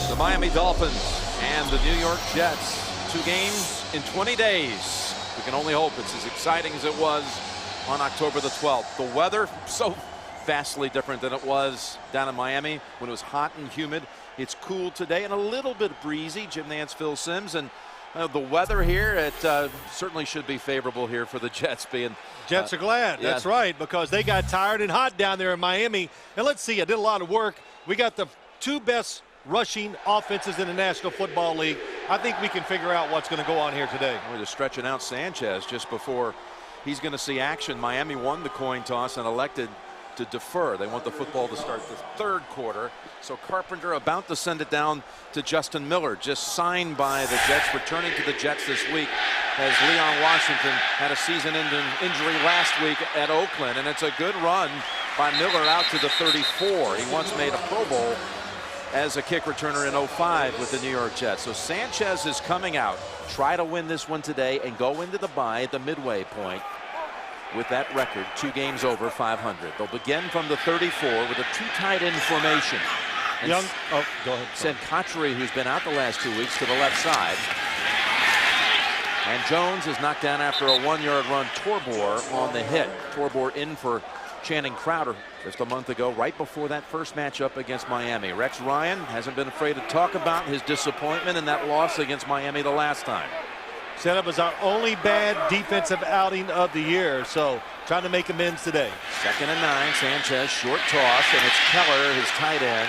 The Miami Dolphins and the New York Jets. 2 games in 20 days. We can only hope it's as exciting as it was on October the 12th. The weather so vastly different than it was down in Miami when it was hot and humid. It's cool today and a little bit breezy. Jim Nantz, Phil Simms, and the weather here, it certainly should be favorable here for the Jets. Jets are glad. Yeah. That's right, because they got tired and hot down there in Miami. And let's see, I did a lot of work. We got the 2 best rushing offenses in the National Football League. I think we can figure out what's going to go on here today. We're just stretching out Sanchez just before he's going to see action. Miami won the coin toss and elected to defer. They want the football to start the 3rd quarter. So Carpenter about to send it down to Justin Miller, just signed by the Jets, returning to the Jets this week, as Leon Washington had a season-ending injury last week at Oakland. And it's a good run by Miller out to the 34. He once made a Pro Bowl as a kick returner in 05 with the New York Jets. So Sanchez is coming out, try to win this one today and go into the bye at the midway point with that record, 2 games over 500. They'll begin from the 34 with a 2 tight end formation. And go ahead. Send Cotchery, who's been out the last 2 weeks, to the left side. And Jones is knocked down after a 1-yard run. Torbor on the hit. Torbor in for Channing Crowder just a month ago, right before that first matchup against Miami. Rex Ryan hasn't been afraid to talk about his disappointment in that loss against Miami the last time. Set up as our only bad defensive outing of the year, so trying to make amends today. 2nd and 9, Sanchez, short toss, and it's Keller, his tight end.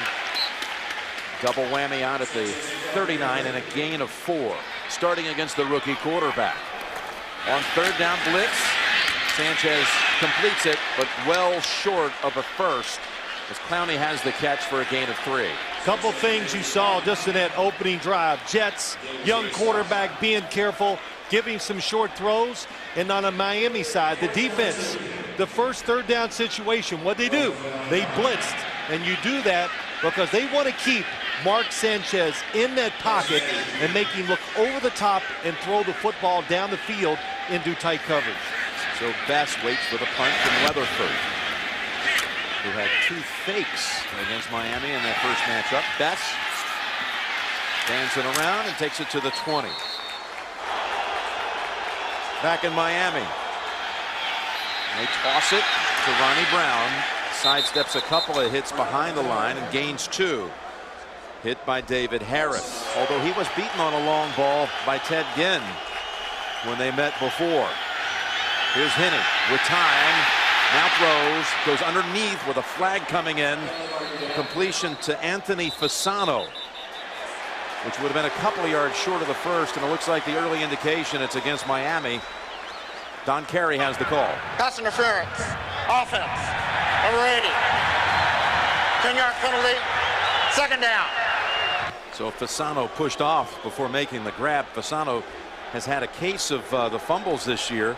Double whammy out at the 39 and a gain of 4. Starting against the rookie quarterback. On 3rd down blitz, Sanchez completes it, but well short of a first, as Clowney has the catch for a gain of 3. Couple things you saw just in that opening drive. Jets, young quarterback being careful, giving some short throws. And on the Miami side, the defense, the first 3rd down situation, what they do? They blitzed. And you do that because they want to keep Mark Sanchez in that pocket and make him look over the top and throw the football down the field into tight coverage. So Best waits for the punt from Weatherford, who had 2 fakes against Miami in that first matchup. Best dancing around and takes it to the 20. Back in Miami. They toss it to Ronnie Brown. Sidesteps a couple of hits behind the line and gains 2. Hit by David Harris, although he was beaten on a long ball by Ted Ginn when they met before. Here's Henning with time. Now throws, goes underneath with a flag coming in. Completion to Anthony Fasano, which would have been a couple of yards short of the first, and it looks like the early indication it's against Miami. Don Carey has the call. Pass interference. Offense. Over 80. 10-yard penalty. 2nd down. So Fasano pushed off before making the grab. Fasano has had a case of the fumbles this year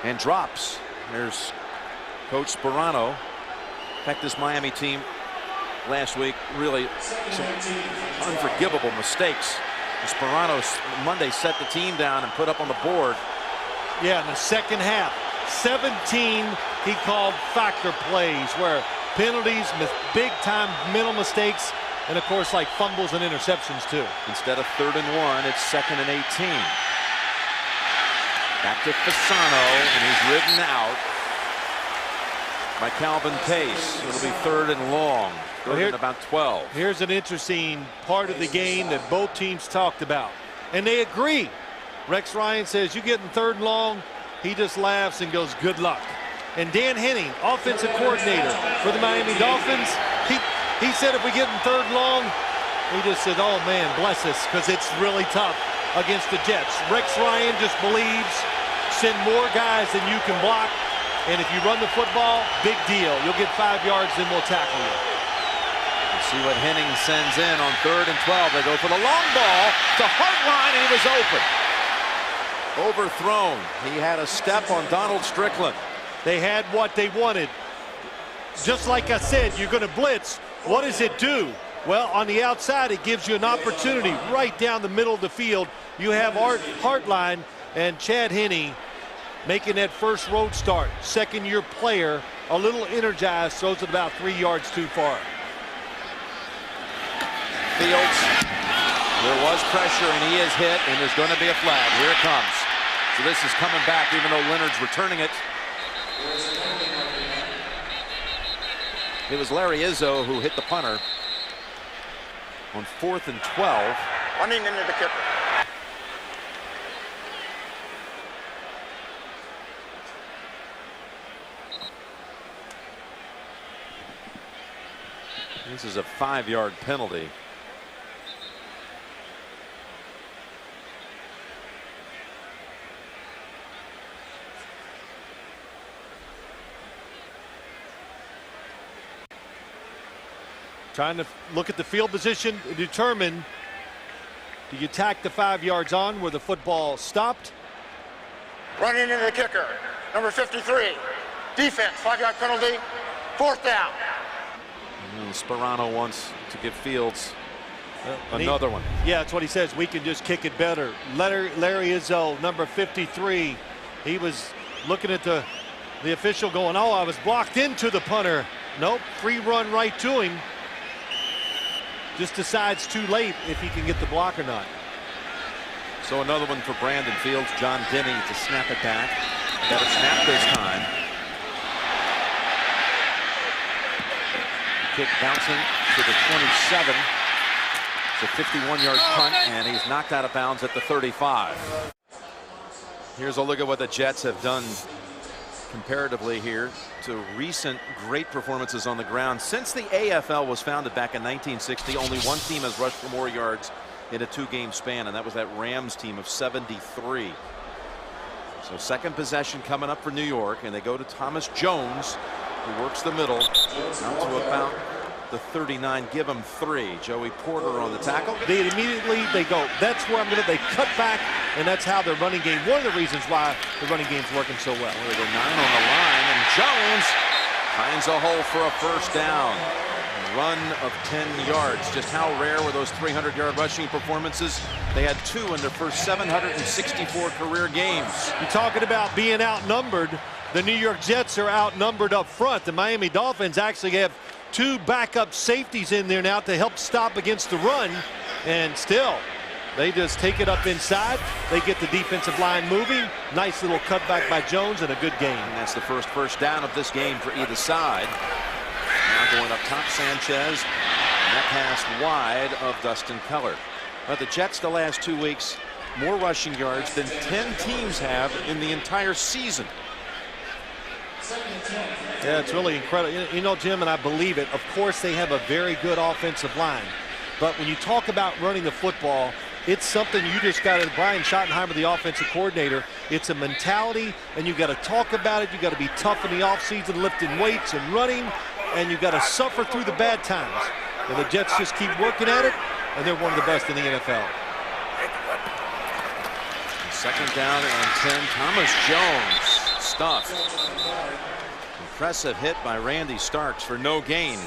and drops. There's Coach Sperano. In fact, this Miami team last week, really some unforgivable mistakes. Sperano Monday set the team down and put up on the board. Yeah, in the second half, 17 he called factor plays where penalties, big-time mental mistakes, and of course like fumbles and interceptions too. Instead of 3rd and 1, it's 2nd and 18. Back to Fasano, and he's ridden out by Calvin Pace. It'll be 3rd and long. 3rd and about 12. Here's an interesting part of the game that both teams talked about, and they agree. Rex Ryan says, you get in 3rd and long. He just laughs and goes, good luck. And Dan Henning, offensive coordinator for the Miami Dolphins, he said if we get in 3rd and long, he just said, oh man, bless us, because it's really tough against the Jets. Rex Ryan just believes, send more guys than you can block, and if you run the football, big deal. You'll get 5 yards, then we'll tackle you. We'll see what Henning sends in on 3rd and 12. They go for the long ball to Hartline, and he was open. Overthrown. He had a step on Donald Strickland. They had what they wanted. Just like I said, you're going to blitz. What does it do? Well, on the outside, it gives you an opportunity right down the middle of the field. You have Hartline and Chad Henne making that first road start. 2nd-year player, a little energized, throws it about 3 yards too far. Fields. There was pressure, and he is hit, and there's going to be a flag. Here it comes. So this is coming back, even though Leonard's returning it. It was Larry Izzo who hit the punter on 4th and 12. Running into the kicker. This is a 5-yard penalty. Trying to look at the field position to determine, do you tack the 5 yards on where the football stopped? Running into the kicker. Number 53. Defense. 5-yard penalty. 4th down. Sperano wants to give Fields another one. Yeah, that's what he says. We can just kick it better. Larry Izzo, number 53. He was looking at the official going, oh, I was blocked into the punter. Nope, free run right to him. Just decides too late if he can get the block or not. So another one for Brandon Fields. John Denny to snap it back. Better snap this time. Kick bouncing to the 27. It's a 51-yard punt, and he's knocked out of bounds at the 35. Here's a look at what the Jets have done comparatively here to recent great performances on the ground. Since the AFL was founded back in 1960, only one team has rushed for more yards in a 2-game span, and that was that Rams team of 73. So second possession coming up for New York, and they go to Thomas Jones, who works the middle out to about the 39. Give him 3. Joey Porter on the tackle. They immediately go, that's where I'm going to, they cut back, and that's how their running game, one of the reasons why the running game's working so well. They go 9 on the line, and Jones finds a hole for a first down. A run of 10 yards. Just how rare were those 300-yard rushing performances? They had 2 in their first 764 career games. You're talking about being outnumbered. The New York Jets are outnumbered up front. The Miami Dolphins actually have 2 backup safeties in there now to help stop against the run, and still they just take it up inside. They get the defensive line moving. Nice little cutback by Jones, and a good game. And that's the first down of this game for either side. Now going up top, Sanchez, and that pass wide of Dustin Keller. But the Jets the last 2 weeks, more rushing yards than 10 teams have in the entire season. Yeah, it's really incredible. You know, Jim, and I believe it, of course they have a very good offensive line. But when you talk about running the football, it's something you just got to, Brian Schottenheimer, the offensive coordinator, it's a mentality, and you got to talk about it. You got to be tough in the offseason, lifting weights and running, and you got to suffer through the bad times. And the Jets just keep working at it, and they're one of the best in the NFL. Second down and 10. Thomas Jones stuffed. Impressive hit by Randy Starks for no gain.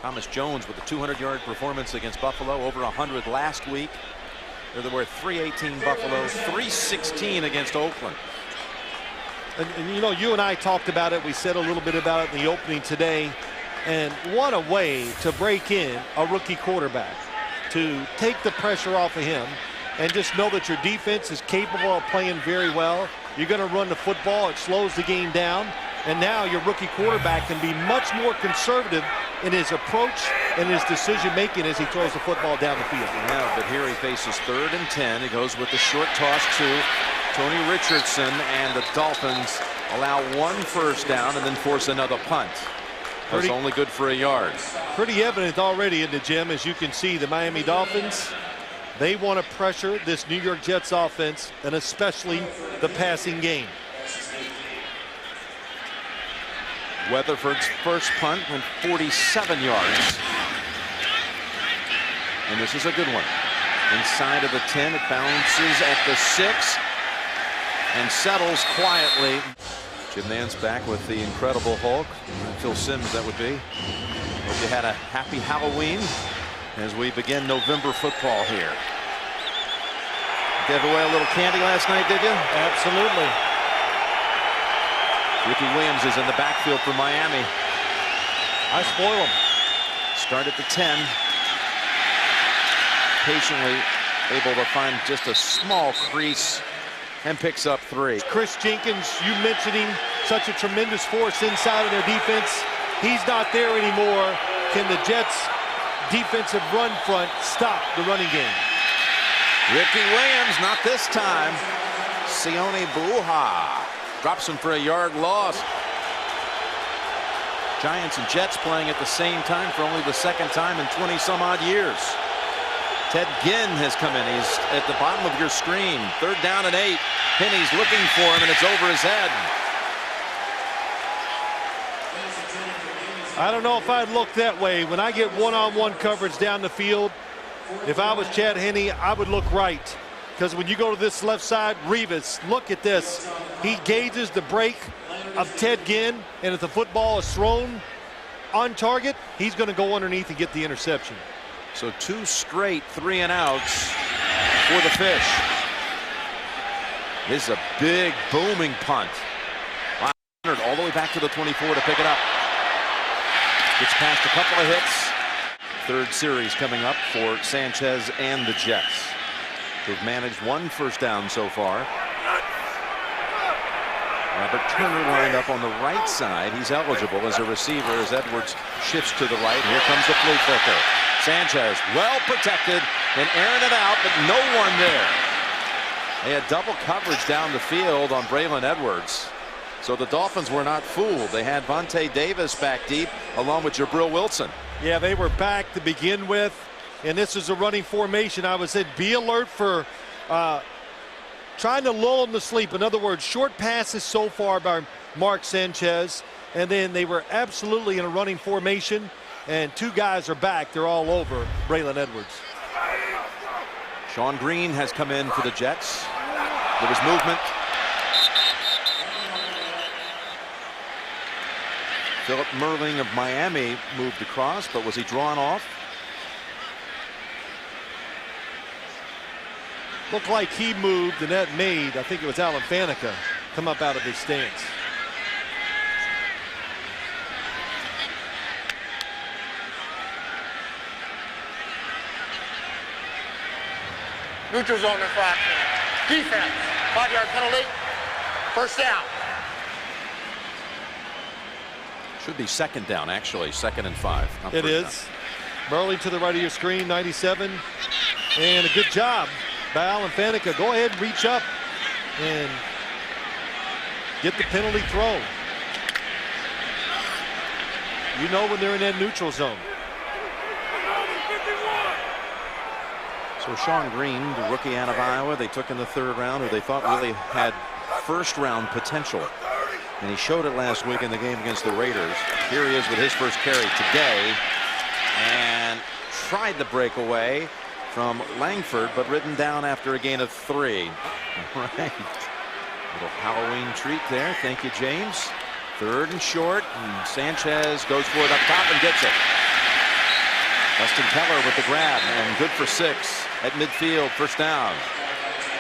Thomas Jones with a 200-yard performance against Buffalo, over 100 last week. There were 318 Buffalo, 316 against Oakland. And you know, you and I talked about it. We said a little bit about it in the opening today. And what a way to break in a rookie quarterback, to take the pressure off of him and just know that your defense is capable of playing very well. You're going to run the football. It slows the game down. And now your rookie quarterback can be much more conservative in his approach and his decision-making as he throws the football down the field. Yeah, but here he faces 3rd and 10. He goes with the short toss to Tony Richardson, and the Dolphins allow 1 first down and then force another punt. That's only good for a yard. Pretty evident already in the gym, as you can see, the Miami Dolphins, they want to pressure this New York Jets offense, and especially the passing game. Weatherford's first punt went 47 yards. And this is a good one. Inside of the 10, it bounces at the 6 and settles quietly. Jim Nance back with the Incredible Hulk. Phil Simms, that would be. Hope you had a happy Halloween as we begin November football here. Gave away a little candy last night, did you? Absolutely. Ricky Williams is in the backfield for Miami. I spoil him. Start at the 10. Patiently able to find just a small crease and picks up 3. Chris Jenkins, you mentioned him, such a tremendous force inside of their defense. He's not there anymore. Can the Jets defensive run front stop the running game? Ricky Williams, not this time. Sione Buha drops him for a yard loss. Giants and Jets playing at the same time for only the second time in 20 some odd years. Ted Ginn has come in. He's at the bottom of your screen. 3rd down and 8. Penny's looking for him, and it's over his head. I don't know if I'd look that way. When I get one-on-one coverage down the field, if I was Chad Henne, I would look right. Because when you go to this left side, Revis, look at this. He gauges the break of Ted Ginn, and if the football is thrown on target, he's going to go underneath and get the interception. So 2 straight 3-and-outs for the Fish. This is a big booming punt. All the way back to the 24 to pick it up. Gets past a couple of hits. 3rd series coming up for Sanchez and the Jets, who've managed 1 first down so far. Robert Turner lined up on the right side. He's eligible as a receiver as Edwards shifts to the right. Here comes the flea flicker. Sanchez well protected and airing it out, but no one there. They had double coverage down the field on Braylon Edwards. So the Dolphins were not fooled. They had Vontae Davis back deep along with Jabril Wilson. Yeah, they were back to begin with, and this is a running formation. I would say be alert for trying to lull them to sleep. In other words, short passes so far by Mark Sanchez, and then they were absolutely in a running formation, and 2 guys are back. They're all over Braylon Edwards. Sean Green has come in for the Jets. There was movement. Philip Merling of Miami moved across, but was he drawn off? Looked like he moved, and that made, I think it was Alan Faneca, come up out of his stance. Neutral zone infraction. Defense. 5-yard penalty. First down. Should be 2nd down, actually. 2nd and 5. It is. Merling to the right of your screen, 97. And a good job by Alan Faneca. Go ahead and reach up and get the penalty throw. You know when they're in that neutral zone. So Sean Green, the rookie out of Iowa, they took in the 3rd round, who they thought really had 1st-round potential. And he showed it last week in the game against the Raiders. Here he is with his first carry today. And tried the breakaway from Langford, but ridden down after a gain of 3. All right. Little Halloween treat there. Thank you, James. 3rd and short. And Sanchez goes for it up top and gets it. Dustin Keller with the grab, and good for 6 at midfield. First down.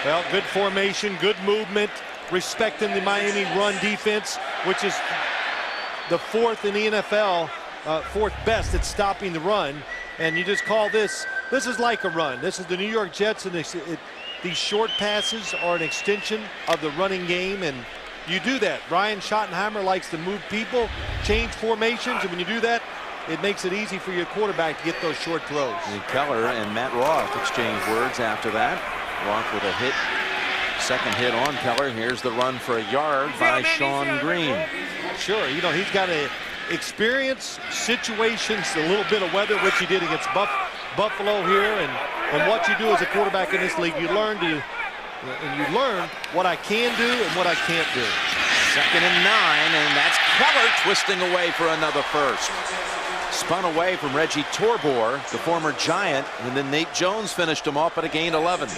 Well, good formation, good movement, respecting the Miami run defense, which is the 4th in the NFL, 4th best at stopping the run. And you just call this is like a run. This is the New York Jets, and these short passes are an extension of the running game, and you do that. Ryan Schottenheimer likes to move people, change formations, and when you do that, it makes it easy for your quarterback to get those short throws. And Keller and Matt Roth exchange words after that. Roth with a hit. 2nd hit on Keller. Here's the run for a yard by Sean Green. Sure, you know, he's got to experience situations, a little bit of weather, which he did against Buffalo here, and what you do as a quarterback in this league, you learn what I can do and what I can't do. 2nd and 9, and that's Keller twisting away for another first. Spun away from Reggie Torbor, the former Giant, and then Nate Jones finished him off, but a gain 11.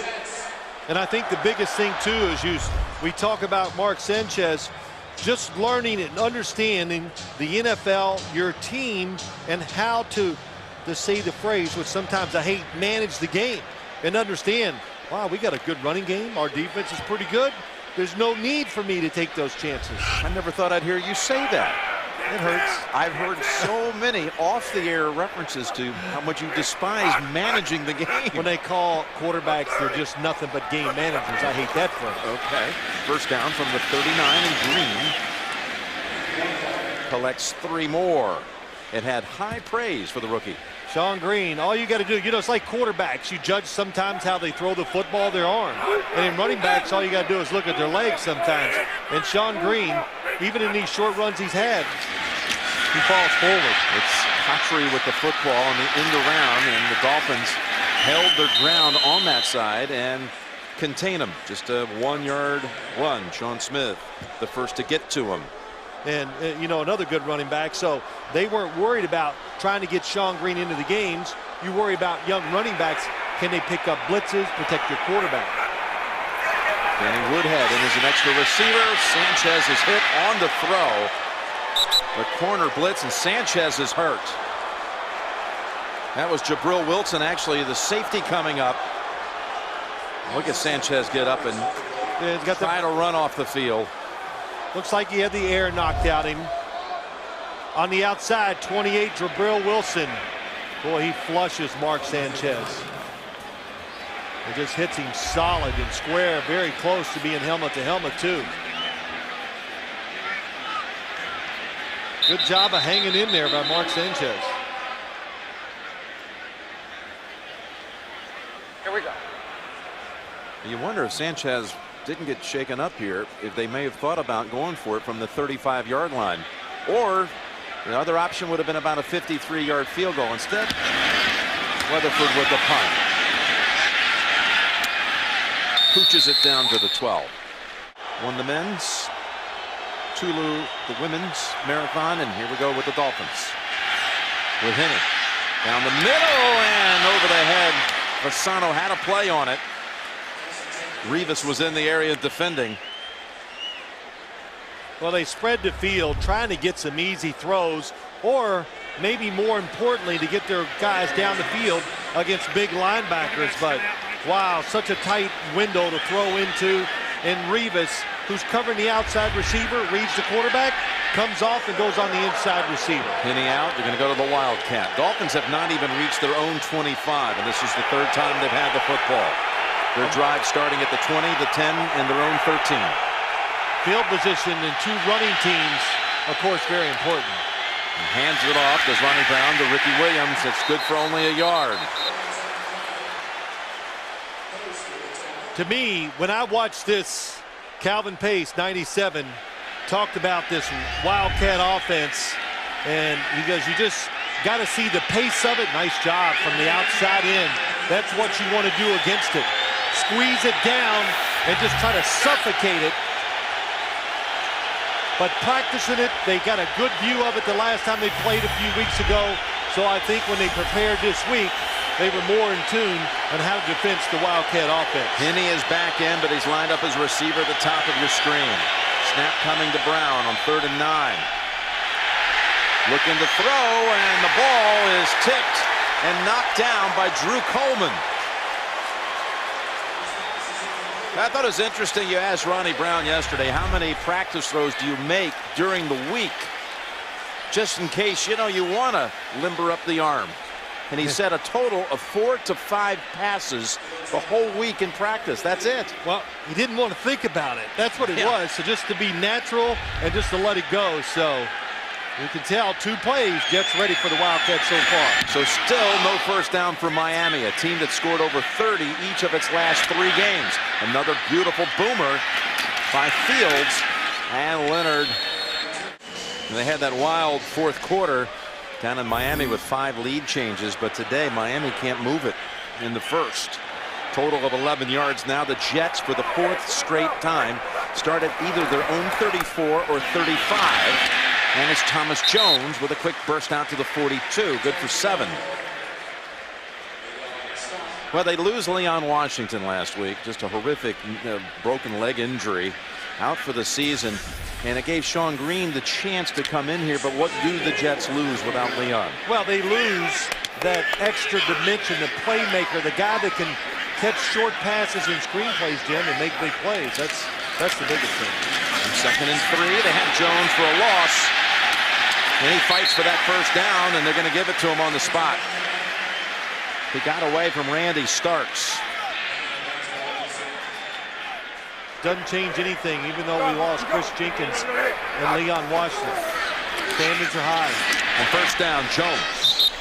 And I think the biggest thing too is we talk about Mark Sanchez, just learning and understanding the NFL, your team, and how to say the phrase, which sometimes I hate, manage the game and understand, wow, we got a good running game. Our defense is pretty good. There's no need for me to take those chances. I never thought I'd hear you say that. It hurts. I've heard so many off-the-air references to how much you despise managing the game. When they call quarterbacks, they're just nothing but game managers. I hate that phrase. Okay. First down from the 39, and Green collects 3 more. It had high praise for the rookie. Sean Green, all you got to do, it's like quarterbacks. You judge sometimes how they throw the football, their arm. And in running backs, all you got to do is look at their legs sometimes. And Sean Green, even in these short runs he's had, he falls forward. It's Cotchery with the football on the end around, and the Dolphins held their ground on that side and contain him. Just a 1-yard run. Sean Smith, the first to get to him. And, another good running back. So they weren't worried about trying to get Sean Green into the games. You worry about young running backs. Can they pick up blitzes, protect your quarterback? Danny Woodhead in as an extra receiver. Sanchez is hit on the throw. The corner blitz, and Sanchez is hurt. That was Jabril Wilson, actually, the safety coming up. Look at Sanchez get up and try to run off the field. Looks like he had the air knocked out him. On the outside, 28, Jabril Wilson. Boy, he flushes Mark Sanchez. It just hits him solid and square, very close to being helmet to helmet, too. Good job of hanging in there by Mark Sanchez. Here we go. You wonder if Sanchez didn't get shaken up here, if they may have thought about going for it from the 35-yard line. Or the other option would have been about a 53-yard field goal. Instead, Weatherford with the punt. Pooches it down to the 12. Won the men's, Tulu the women's marathon, and here we go with the Dolphins. With Henning down the middle and over the head. Fasano had a play on it. Rivas was in the area defending. Well, they spread the field trying to get some easy throws, or maybe more importantly to get their guys down the field against big linebackers. But wow, such a tight window to throw into. And Rivas, who's covering the outside receiver, reads the quarterback, comes off and goes on the inside receiver. Henning out. They're going to go to the Wildcat. Dolphins have not even reached their own 25, and this is the 3rd time they've had the football. Their drive starting at the 20, the 10, and their own 13. Field position in 2 running teams, of course, very important. And hands it off as Ronnie Brown to Ricky Williams. It's good for only a yard. To me, when I watched this, Calvin Pace, 97, talked about this Wildcat offense, and he goes, you just got to see the pace of it. Nice job from the outside in. That's what you want to do against it. Squeeze it down and just try to suffocate it. But practicing it, they got a good view of it the last time they played a few weeks ago. So I think when they prepared this week, they were more in tune on how to defend the Wildcat offense. Henny is back in, but he's lined up as receiver at the top of your screen. Snap coming to Brown on 3rd and 9. Looking to throw, and the ball is tipped and knocked down by Drew Coleman. I thought it was interesting. You asked Ronnie Brown yesterday, how many practice throws do you make during the week? Just in case, you want to limber up the arm. And he said a total of 4 to 5 passes the whole week in practice. That's it. Well, he didn't want to think about it. That's what it was. So just to be natural and just to let it go. So you can tell 2 plays, Jets ready for the Wildcats so far. So still no first down for Miami, a team that scored over 30 each of its last 3 games. Another beautiful boomer by Fields and Leonard. And they had that wild 4th quarter down in Miami with 5 lead changes, but today Miami can't move it in the first. Total of 11 yards now. The Jets, for the 4th straight time, start at either their own 34 or 35. And it's Thomas Jones with a quick burst out to the 42. Good for 7. Well, they lose Leon Washington last week. Just a horrific broken leg injury. Out for the season. And it gave Sean Green the chance to come in here. But what do the Jets lose without Leon? Well, they lose that extra dimension, the playmaker, the guy that can catch short passes and screenplays, Jim, and make big plays. That's the biggest thing. And 2nd and 3. They have Jones for a loss. And he fights for that first down, and they're going to give it to him on the spot. He got away from Randy Starks. Doesn't change anything, even though we lost Chris Jenkins and Leon Washington. Standards are high. And first down, Jones.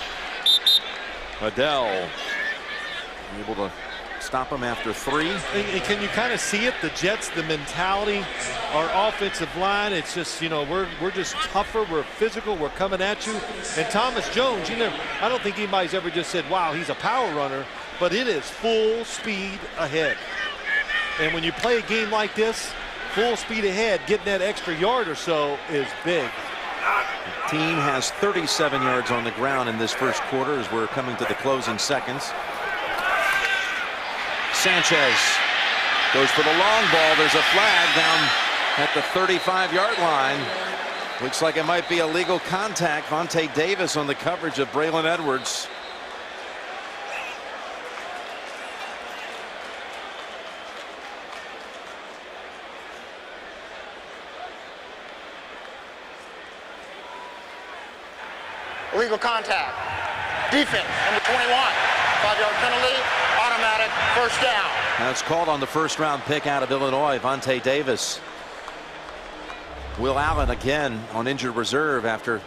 Adele able to stop him after 3. And can you kind of see it? The Jets, the mentality, our offensive line, it's just, you know, we're just tougher, we're physical, we're coming at you. And Thomas Jones, you know, I don't think anybody's ever just said, wow, he's a power runner, but it is full speed ahead. And when you play a game like this, full speed ahead, getting that extra yard or so is big. The team has 37 yards on the ground in this first quarter as we're coming to the closing seconds. Sanchez goes for the long ball. There's a flag down at the 35-yard line. Looks like it might be illegal contact. Vontae Davis on the coverage of Braylon Edwards. Illegal contact. Defense, number 21. 5-yard penalty, automatic first down. That's called on the first-round pick out of Illinois, Vontae Davis. Will Allen again on injured reserve after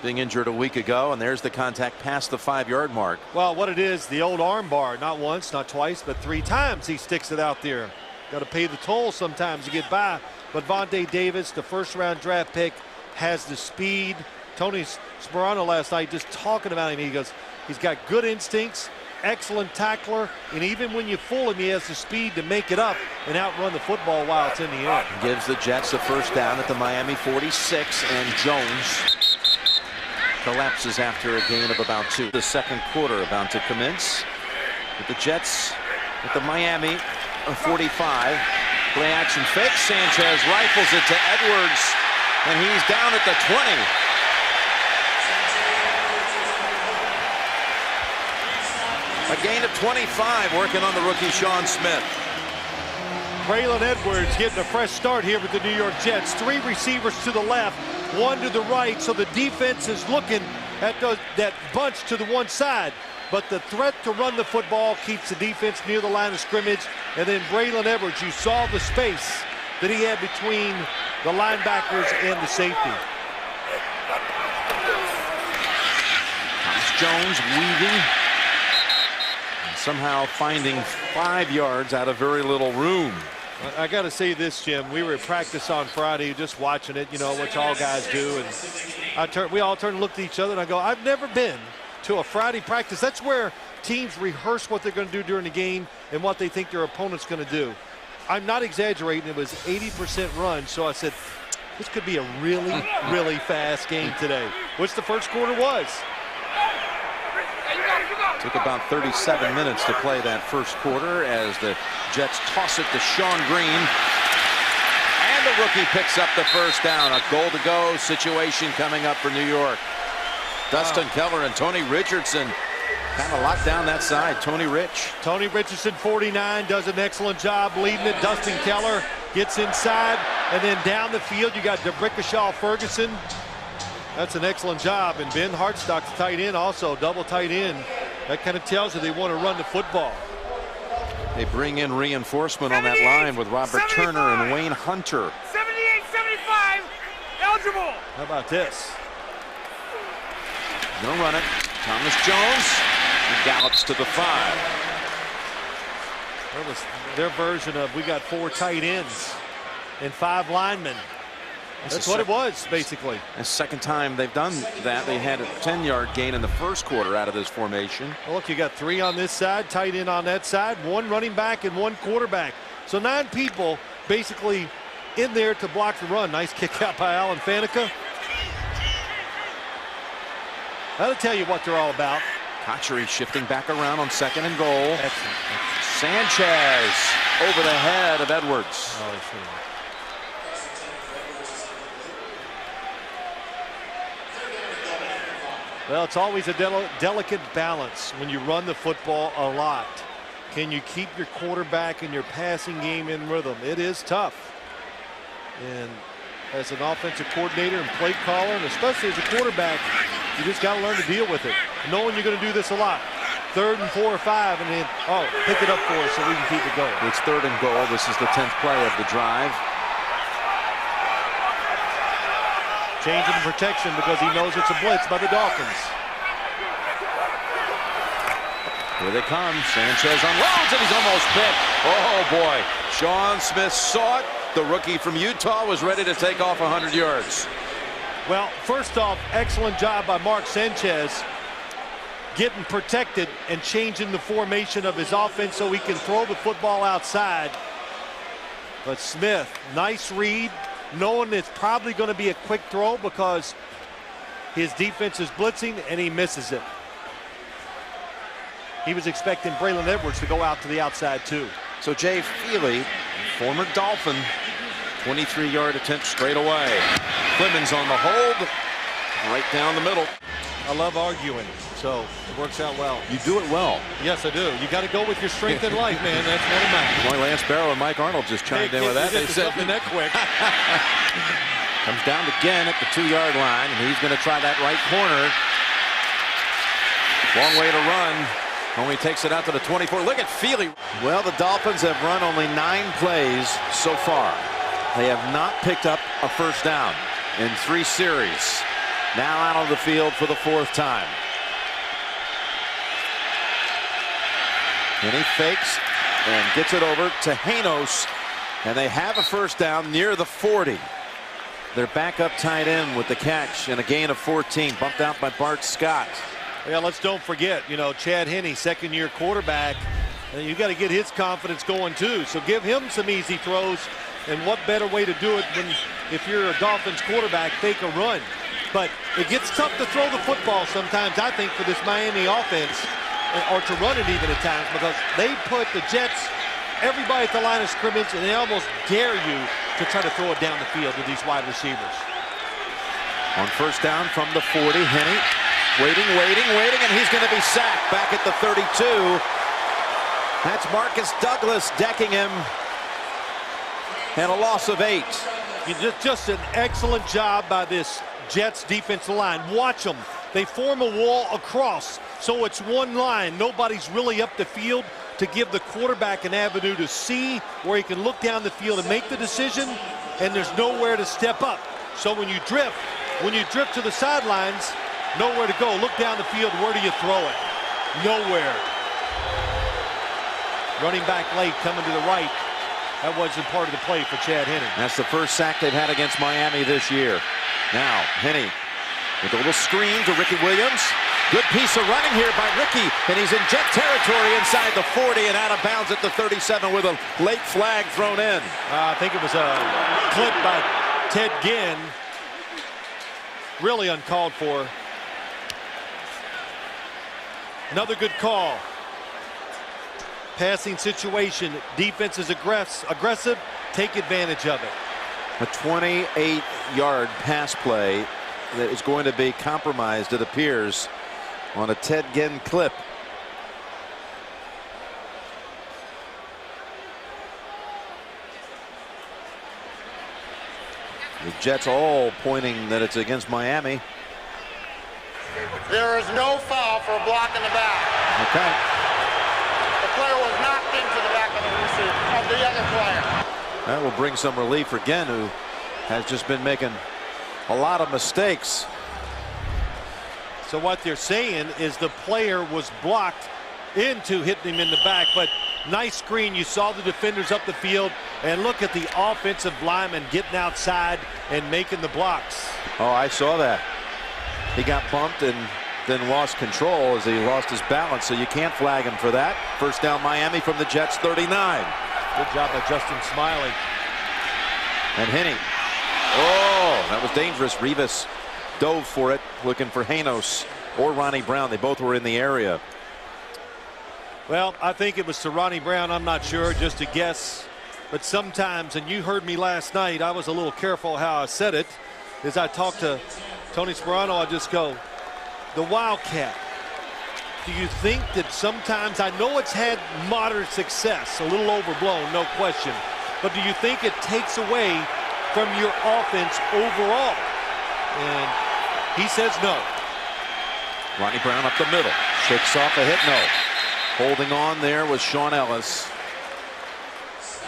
being injured a week ago, and there's the contact past the 5-yard mark. Well, what it is, the old arm bar, not once, not twice, but 3 times he sticks it out there. Got to pay the toll sometimes to get by. But Vontae Davis, the first-round draft pick, has the speed. Tony Sperano last night just talking about him. He goes, he's got good instincts, excellent tackler, and even when you fool him, he has the speed to make it up and outrun the football while it's in the air. Gives the Jets the first down at the Miami 46, and Jones collapses after a gain of about 2. The second quarter about to commence with the Jets at the Miami 45. Play action fake. Sanchez rifles it to Edwards, and he's down at the 20. A gain of 25, working on the rookie Sean Smith. Braylon Edwards getting a fresh start here with the New York Jets. 3 receivers to the left, 1 to the right, so the defense is looking at that bunch to the one side. But the threat to run the football keeps the defense near the line of scrimmage. And then Braylon Edwards, you saw the space that he had between the linebackers and the safety. Thomas Jones weaving. Somehow finding 5 yards out of very little room. I got to say this, Jim. We were at practice on Friday just watching it, you know, what y'all guys do. And we all turned and looked at each other, and I go, I've never been to a Friday practice. That's where teams rehearse what they're going to do during the game and what they think their opponent's going to do. I'm not exaggerating. It was 80% run, so I said, this could be a really, really fast game today, which the first quarter was. Took about 37 minutes to play that first quarter as the Jets toss it to Sean Green. And the rookie picks up the first down. A goal-to-go situation coming up for New York. Dustin Keller and Tony Richardson kind of locked down that side. Tony Richardson, 49, does an excellent job leading it. Dustin Keller gets inside, and then down the field you got DeBrickashaw Ferguson. That's an excellent job. And Ben Hartstock's tight end also, double tight end. That kind of tells you they want to run the football. They bring in reinforcement on that line with Robert 75. Turner and Wayne Hunter. 78-75, eligible. How about this? Gonna run it. Thomas Jones. He gallops to the 5. That was their version of we got 4 tight ends and 5 linemen. That's what it was, basically. The second time they've done that. They had a 10-yard gain in the first quarter out of this formation. Well, look, you got 3 on this side, tight end on that side, 1 running back and 1 quarterback. So 9 people basically in there to block the run. Nice kick out by Alan Faneca. That'll tell you what they're all about. Kochery shifting back around on 2nd and goal. Excellent. Sanchez over the head of Edwards. Oh, he should have. Well, it's always a delicate balance when you run the football a lot. Can you keep your quarterback and your passing game in rhythm? It is tough. And as an offensive coordinator and play caller, and especially as a quarterback, you just got to learn to deal with it, knowing you're going to do this a lot. 3rd and 4 or 5, and then, oh, pick it up for us so we can keep it going. It's 3rd and goal. This is the 10th play of the drive. Changing the protection because he knows it's a blitz by the Dolphins. Here they come. Sanchez unloads, and he's almost picked. Oh, boy. Sean Smith saw it. The rookie from Utah was ready to take off 100 yards. Well, first off, excellent job by Mark Sanchez getting protected and changing the formation of his offense so he can throw the football outside. But Smith, nice read, knowing it's probably going to be a quick throw because his defense is blitzing, and he misses it. He was expecting Braylon Edwards to go out to the outside too. So Jay Feely, former Dolphin, 23-yard attempt straight away. Clemens on the hold, right down the middle. I love arguing, so it works out well. You do it well. Yes, I do. You got to go with your strength in life, man. That's one of mine. Boy, Lance Barrow and Mike Arnold just chimed in with that. They said something that quick. Comes down again at the 2-yard line, and he's going to try that right corner. Long way to run. Only takes it out to the 24. Look at Feely. Well, the Dolphins have run only 9 plays so far. They have not picked up a first down in 3 series. Now out on the field for the 4th time. And he fakes and gets it over to Janos, and they have a first down near the 40. Their backup tight end with the catch and a gain of 14, bumped out by Bart Scott. Yeah, let's don't forget, you know, Chad Henne, second-year quarterback. You got to get his confidence going too. So give him some easy throws. And what better way to do it when, if you're a Dolphins quarterback, fake a run. But it gets tough to throw the football sometimes, I think, for this Miami offense, or to run it even at times, because they put the Jets, everybody at the line of scrimmage, and they almost dare you to try to throw it down the field with these wide receivers. On first down from the 40, Henne waiting, and he's going to be sacked back at the 32. That's Marcus Douglas decking him, and a loss of 8. Just an excellent job by this Jets defensive line. Watch them. They form a wall across, so it's one line. Nobody's really up the field to give the quarterback an avenue to see where he can look down the field and make the decision, and there's nowhere to step up. So when you drift to the sidelines, nowhere to go. Look down the field. Where do you throw it? Nowhere. Running back late, coming to the right. That wasn't part of the play for Chad Henne. That's the first sack they've had against Miami this year. Now, Henne with a little screen to Ricky Williams. Good piece of running here by Ricky, and he's in jet territory inside the 40 and out of bounds at the 37 with a late flag thrown in. I think it was a clip by Ted Ginn. Really uncalled for. Another good call. Passing situation, defense is aggressive, take advantage of it. A 28-yard pass play that is going to be compromised, it appears, on a Ted Ginn clip. The Jets all pointing that it's against Miami. There is no foul for a block in the back. Okay. The player was knocked into the back of the other player. That will bring some relief for Ginn, who has just been making a lot of mistakes. So what they're saying is the player was blocked into hitting him in the back, but nice screen. You saw the defenders up the field, and look at the offensive lineman getting outside and making the blocks. Oh, I saw that. He got bumped and then lost control as he lost his balance, so you can't flag him for that. First down Miami from the Jets 39. Good job by Justin Smiley. And Henne. Oh, that was dangerous. Rivas dove for it, looking for Janos or Ronnie Brown. They both were in the area. Well, I think it was to Ronnie Brown. I'm not sure, just a guess. But sometimes, and you heard me last night, I was a little careful how I said it. As I talked to Tony Sperano, I just go, the Wildcat. Do you think that sometimes, I know it's had moderate success, a little overblown, no question, but do you think it takes away from your offense overall? And he says no. Ronnie Brown up the middle. Shakes off a hit. No. Holding on there was Sean Ellis.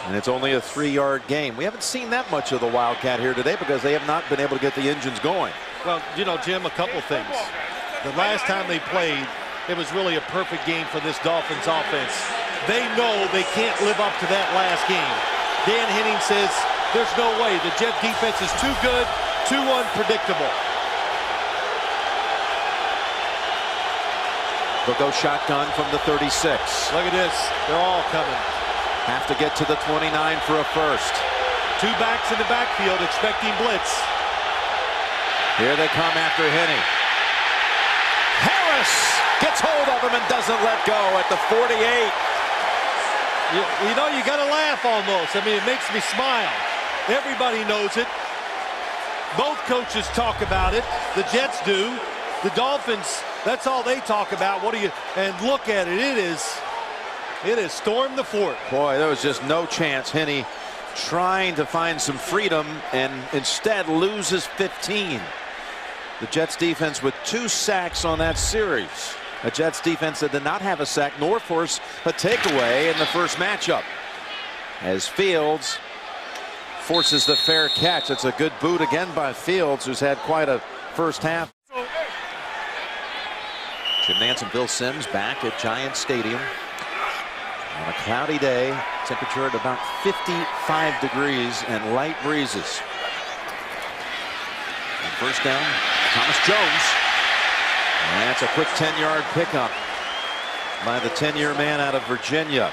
And it's only a 3-yard game. We haven't seen that much of the Wildcat here today because they have not been able to get the engines going. Well, you know, Jim, a couple things. The last time they played, it was really a perfect game for this Dolphins offense. They know they can't live up to that last game. Dan Henning says there's no way. The Jet defense is too good, too unpredictable. They'll go shotgun from the 36. Look at this. They're all coming. Have to get to the 29 for a first. 2 backs in the backfield expecting blitz. Here they come after Henning. Harris gets hold of him and doesn't let go at the 48. You know, you got to laugh almost. I mean, it makes me smile. Everybody knows it. Both coaches talk about it. The Jets do. The Dolphins, that's all they talk about. What do you, and look at it. It is storm the fort. Boy, there was just no chance. Henny trying to find some freedom and instead loses 15. The Jets defense with 2 sacks on that series. A Jets defense that did not have a sack nor force a takeaway in the first matchup. As Fields forces the fair catch. It's a good boot again by Fields, who's had quite a first half. Jim Nantz and Bill Sims back at Giants Stadium. On a cloudy day, temperature at about 55 degrees and light breezes. And first down, Thomas Jones. And that's a quick 10-yard pickup by the 10-year man out of Virginia.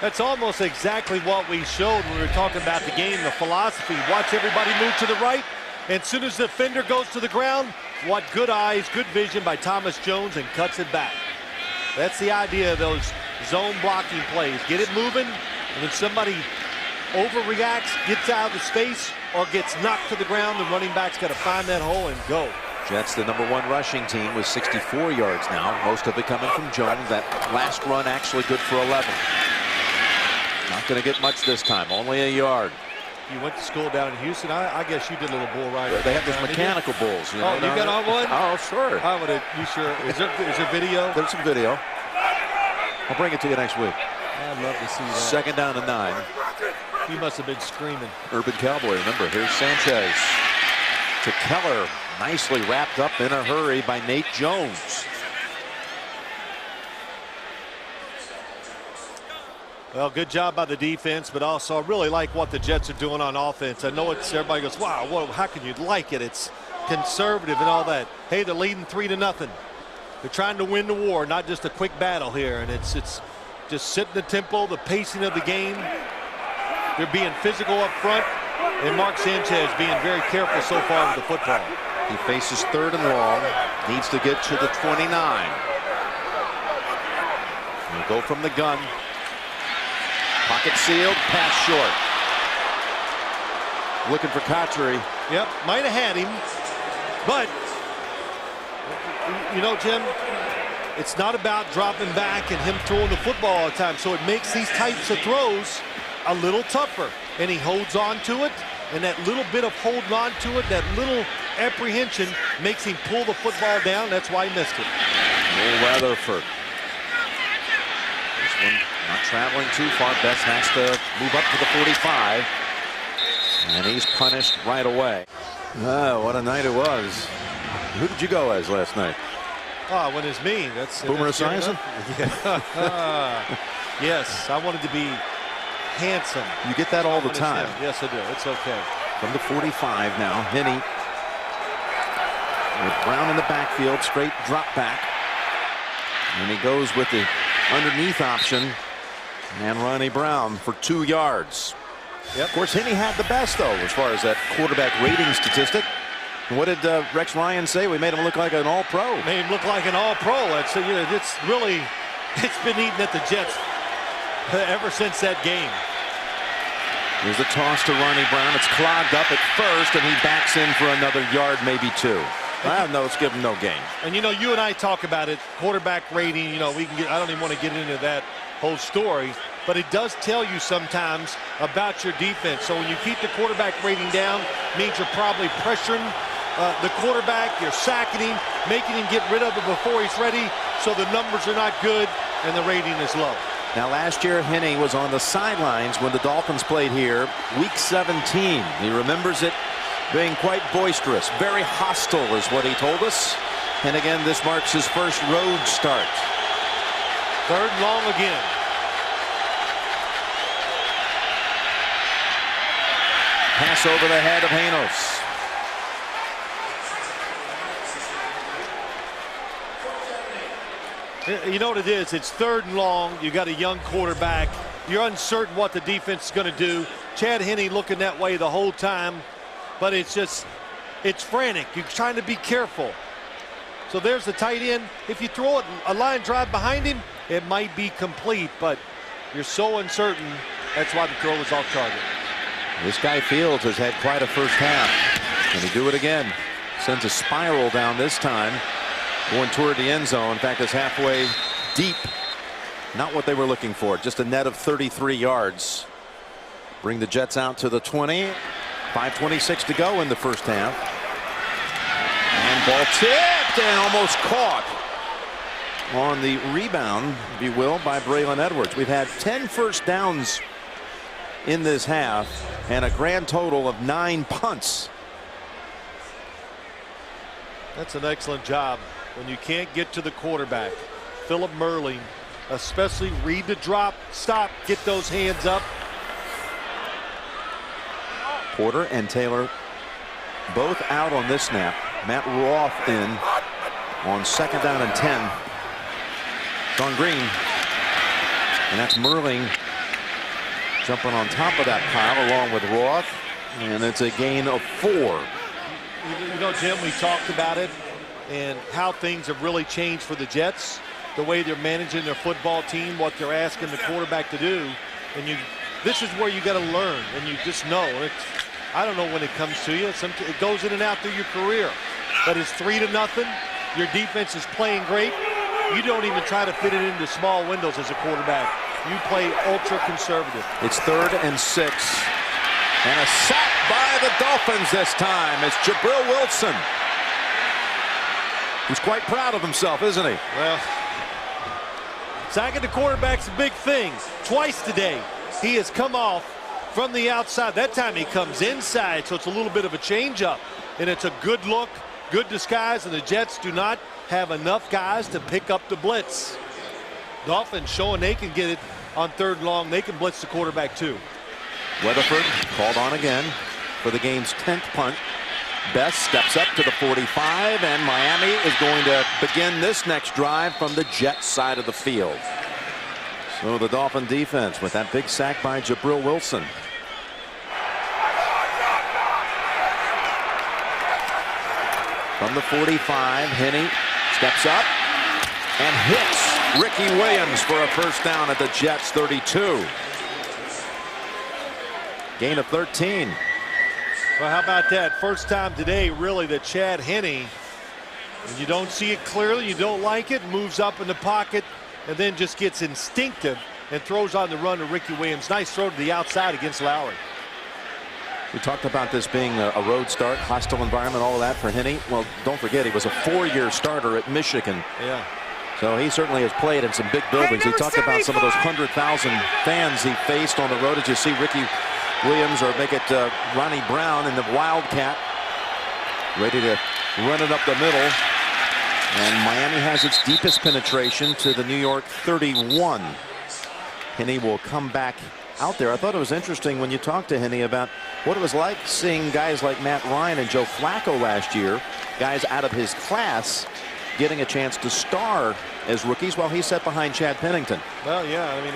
That's almost exactly what we showed when we were talking about the game, the philosophy. Watch everybody move to the right. And as soon as the defender goes to the ground, what good eyes, good vision by Thomas Jones, and cuts it back. That's the idea of those zone blocking plays. Get it moving, and when somebody overreacts, gets out of the space, or gets knocked to the ground, the running back's got to find that hole and go. Jets, the #1 rushing team, with 64 yards now. Most of it coming from Jones. That last run actually good for 11. Not going to get much this time. Only a yard. You went to school down in Houston. I guess you did a little bull riding. They have those mechanical bulls. You know, you got on one? Oh, sure. I would have. You sure? Is there video? There's some video. I'll bring it to you next week. I'd love to see that. Second down and 9. You must have been screaming. Urban Cowboy. Remember, here's Sanchez to Keller. Nicely wrapped up in a hurry by Nate Jones. Well, good job by the defense, but also I really like what the Jets are doing on offense. I know it's everybody goes, wow, well, how can you like it? It's conservative and all that. Hey, they're leading 3-0. They're trying to win the war, not just a quick battle here. And it's just setting the tempo, the pacing of the game. They're being physical up front, and Mark Sanchez being very careful so far with the football. He faces 3rd and long. Needs to get to the 29. He'll go from the gun. Pocket sealed, pass short. Looking for Cotchery. Yep, might have had him, but you know, Jim, it's not about dropping back and him throwing the football all the time. So it makes these types of throws a little tougher, and he holds on to it, and that little bit of holding on to it, that little apprehension makes him pull the football down. That's why he missed it. Weatherford. This one not traveling too far. Best has to move up to the 45. And he's punished right away. Oh, what a night it was. Who did you go as last night? Oh, when it's me. That's Boomer Esiason? Yeah. Yes, I wanted to be handsome. You get that all the time. Yes, I do. It's okay. From the 45 now, Henny with Brown in the backfield, straight drop back. And he goes with the underneath option. And Ronnie Brown for 2 yards. Yep. Of course, Henny had the best, though, as far as that quarterback rating statistic. What did Rex Ryan say? We made him look like an all-pro. Made him look like an all-pro. It's really, it's been eating at the Jets ever since that game. There's the toss to Ronnie Brown. It's clogged up at first, and he backs in for another yard, maybe 2. No, let's give him no gain. And you know, you and I talk about it, quarterback rating, you know, we can get, I don't even want to get into that whole story, but it does tell you sometimes about your defense. So when you keep the quarterback rating down, means you're probably pressuring the quarterback, you're sacking him, making him get rid of it before he's ready, so the numbers are not good and the rating is low. Now, last year, Henne was on the sidelines when the Dolphins played here, week 17. He remembers it being quite boisterous, very hostile is what he told us. And again, this marks his first road start. 3rd and long again. Pass over the head of Janos. You know what it is? It's 3rd and long. You got a young quarterback. You're uncertain what the defense is going to do. Chad Henne looking that way the whole time, but it's frantic. You're trying to be careful. So there's the tight end. If you throw it a line drive behind him, it might be complete, but you're so uncertain. That's why the throw was off target. This guy Fields has had quite a first half. Can he do it again? Sends a spiral down this time, going toward the end zone. In fact, it's halfway deep. Not what they were looking for. Just a net of 33 yards. Bring the Jets out to the 20. 5:26 to go in the first half. And ball tipped and almost caught on the rebound, if you will, by Braylon Edwards. We've had 10 first downs in this half and a grand total of 9 punts. That's an excellent job when you can't get to the quarterback. Philip Merling, especially read the drop, stop, get those hands up. Porter and Taylor both out on this snap. Matt Roth in on 2nd down and 10. Sean Green. And that's Merling jumping on top of that pile along with Roth. And it's a gain of 4. You know, Jim, we talked about it and how things have really changed for the Jets. The way they're managing their football team, what they're asking the quarterback to do. And this is where you got to learn, and you just know. I don't know when it comes to you. It goes in and out through your career. But it's 3-0. Your defense is playing great. You don't even try to fit it into small windows as a quarterback. You play ultra conservative. It's 3rd and 6. And a sack by the Dolphins this time. It's Jabril Wilson. He's quite proud of himself, isn't he? Well, sacking the quarterback's a big thing. Twice today, he has come off from the outside. That time he comes inside, so it's a little bit of a change-up. And it's a good look, good disguise, and the Jets do not have enough guys to pick up the blitz. Dolphins showing they can get it on 3rd and long. They can blitz the quarterback too. Weatherford called on again for the game's 10th punt. Best steps up to the 45, and Miami is going to begin this next drive from the Jets side of the field. So the Dolphin defense with that big sack by Jabril Wilson. From the 45, Henne steps up and hits Ricky Williams for a first down at the Jets 32. Gain of 13. Well, how about that? First time today, really, that Chad Henne, and you don't see it clearly, you don't like it, moves up in the pocket, and then just gets instinctive and throws on the run to Ricky Williams. Nice throw to the outside against Lowry. We talked about this being a road start, hostile environment, all of that for Henne. Well, don't forget, he was a 4-year starter at Michigan. Yeah. So he certainly has played in some big buildings. He talked about some of those 100,000 fans he faced on the road. As you see Ricky Williams, or make it Ronnie Brown in the Wildcat, ready to run it up the middle. And Miami has its deepest penetration to the New York 31. Henne will come back out there. I thought it was interesting when you talked to Henne about what it was like seeing guys like Matt Ryan and Joe Flacco last year, guys out of his class, getting a chance to star as rookies while he sat behind Chad Pennington. Well, yeah, I mean,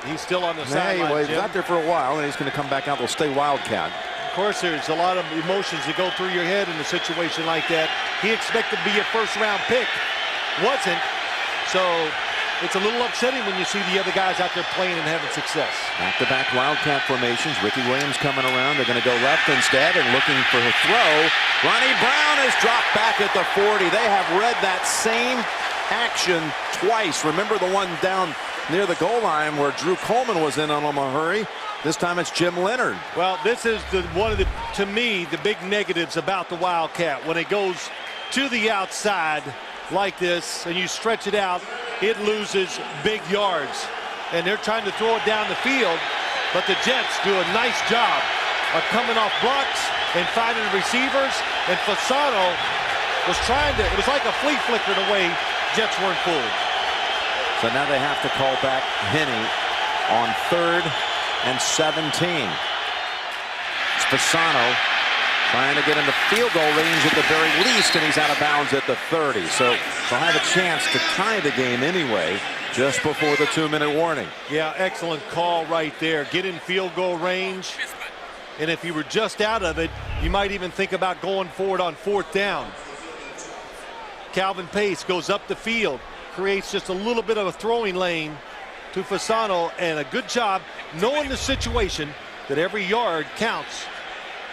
he's still on the sideline. Well, he's out there for a while, and he's going to come back out. They'll stay Wildcat. Of course, there's a lot of emotions that go through your head in a situation like that. He expected to be a first-round pick. Wasn't. So it's a little upsetting when you see the other guys out there playing and having success. Back-to-back Wildcat formations. Ricky Williams coming around. They're going to go left instead and looking for a throw. Ronnie Brown has dropped back at the 40. They have read that same action twice. Remember the one down near the goal line where Drew Coleman was in on him a hurry? This time it's Jim Leonard. Well, this is one of the, to me, the big negatives about the Wildcat. When it goes to the outside like this and you stretch it out, it loses big yards. And they're trying to throw it down the field, but the Jets do a nice job of coming off blocks and finding receivers. And Fasano was trying to, it was like a flea flickered away. Jets weren't fooled. So now they have to call back Henne on 3rd and 17. Fasano trying to get in the field goal range at the very least, and he's out of bounds at the 30. So they'll have a chance to tie the game anyway just before the 2-minute warning. Yeah, excellent call right there. Get in field goal range. And if you were just out of it, you might even think about going forward on 4th down. Calvin Pace goes up the field, creates just a little bit of a throwing lane to Fasano, and a good job knowing the situation that every yard counts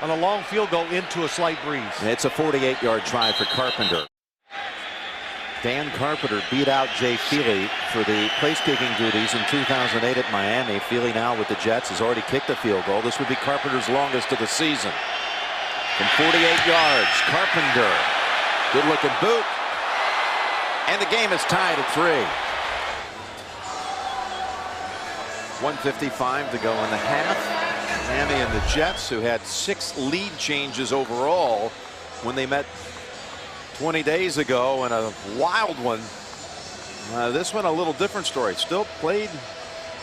on a long field goal into a slight breeze. It's a 48-yard try for Carpenter. Dan Carpenter beat out Jay Feely for the place-kicking duties in 2008 at Miami. Feely now with the Jets has already kicked a field goal. This would be Carpenter's longest of the season. From 48 yards, Carpenter, good-looking boot, and the game is tied at 3. 1:55 to go in the half. Miami and the Jets, who had 6 lead changes overall when they met 20 days ago, and a wild one. This one a little different story. Still played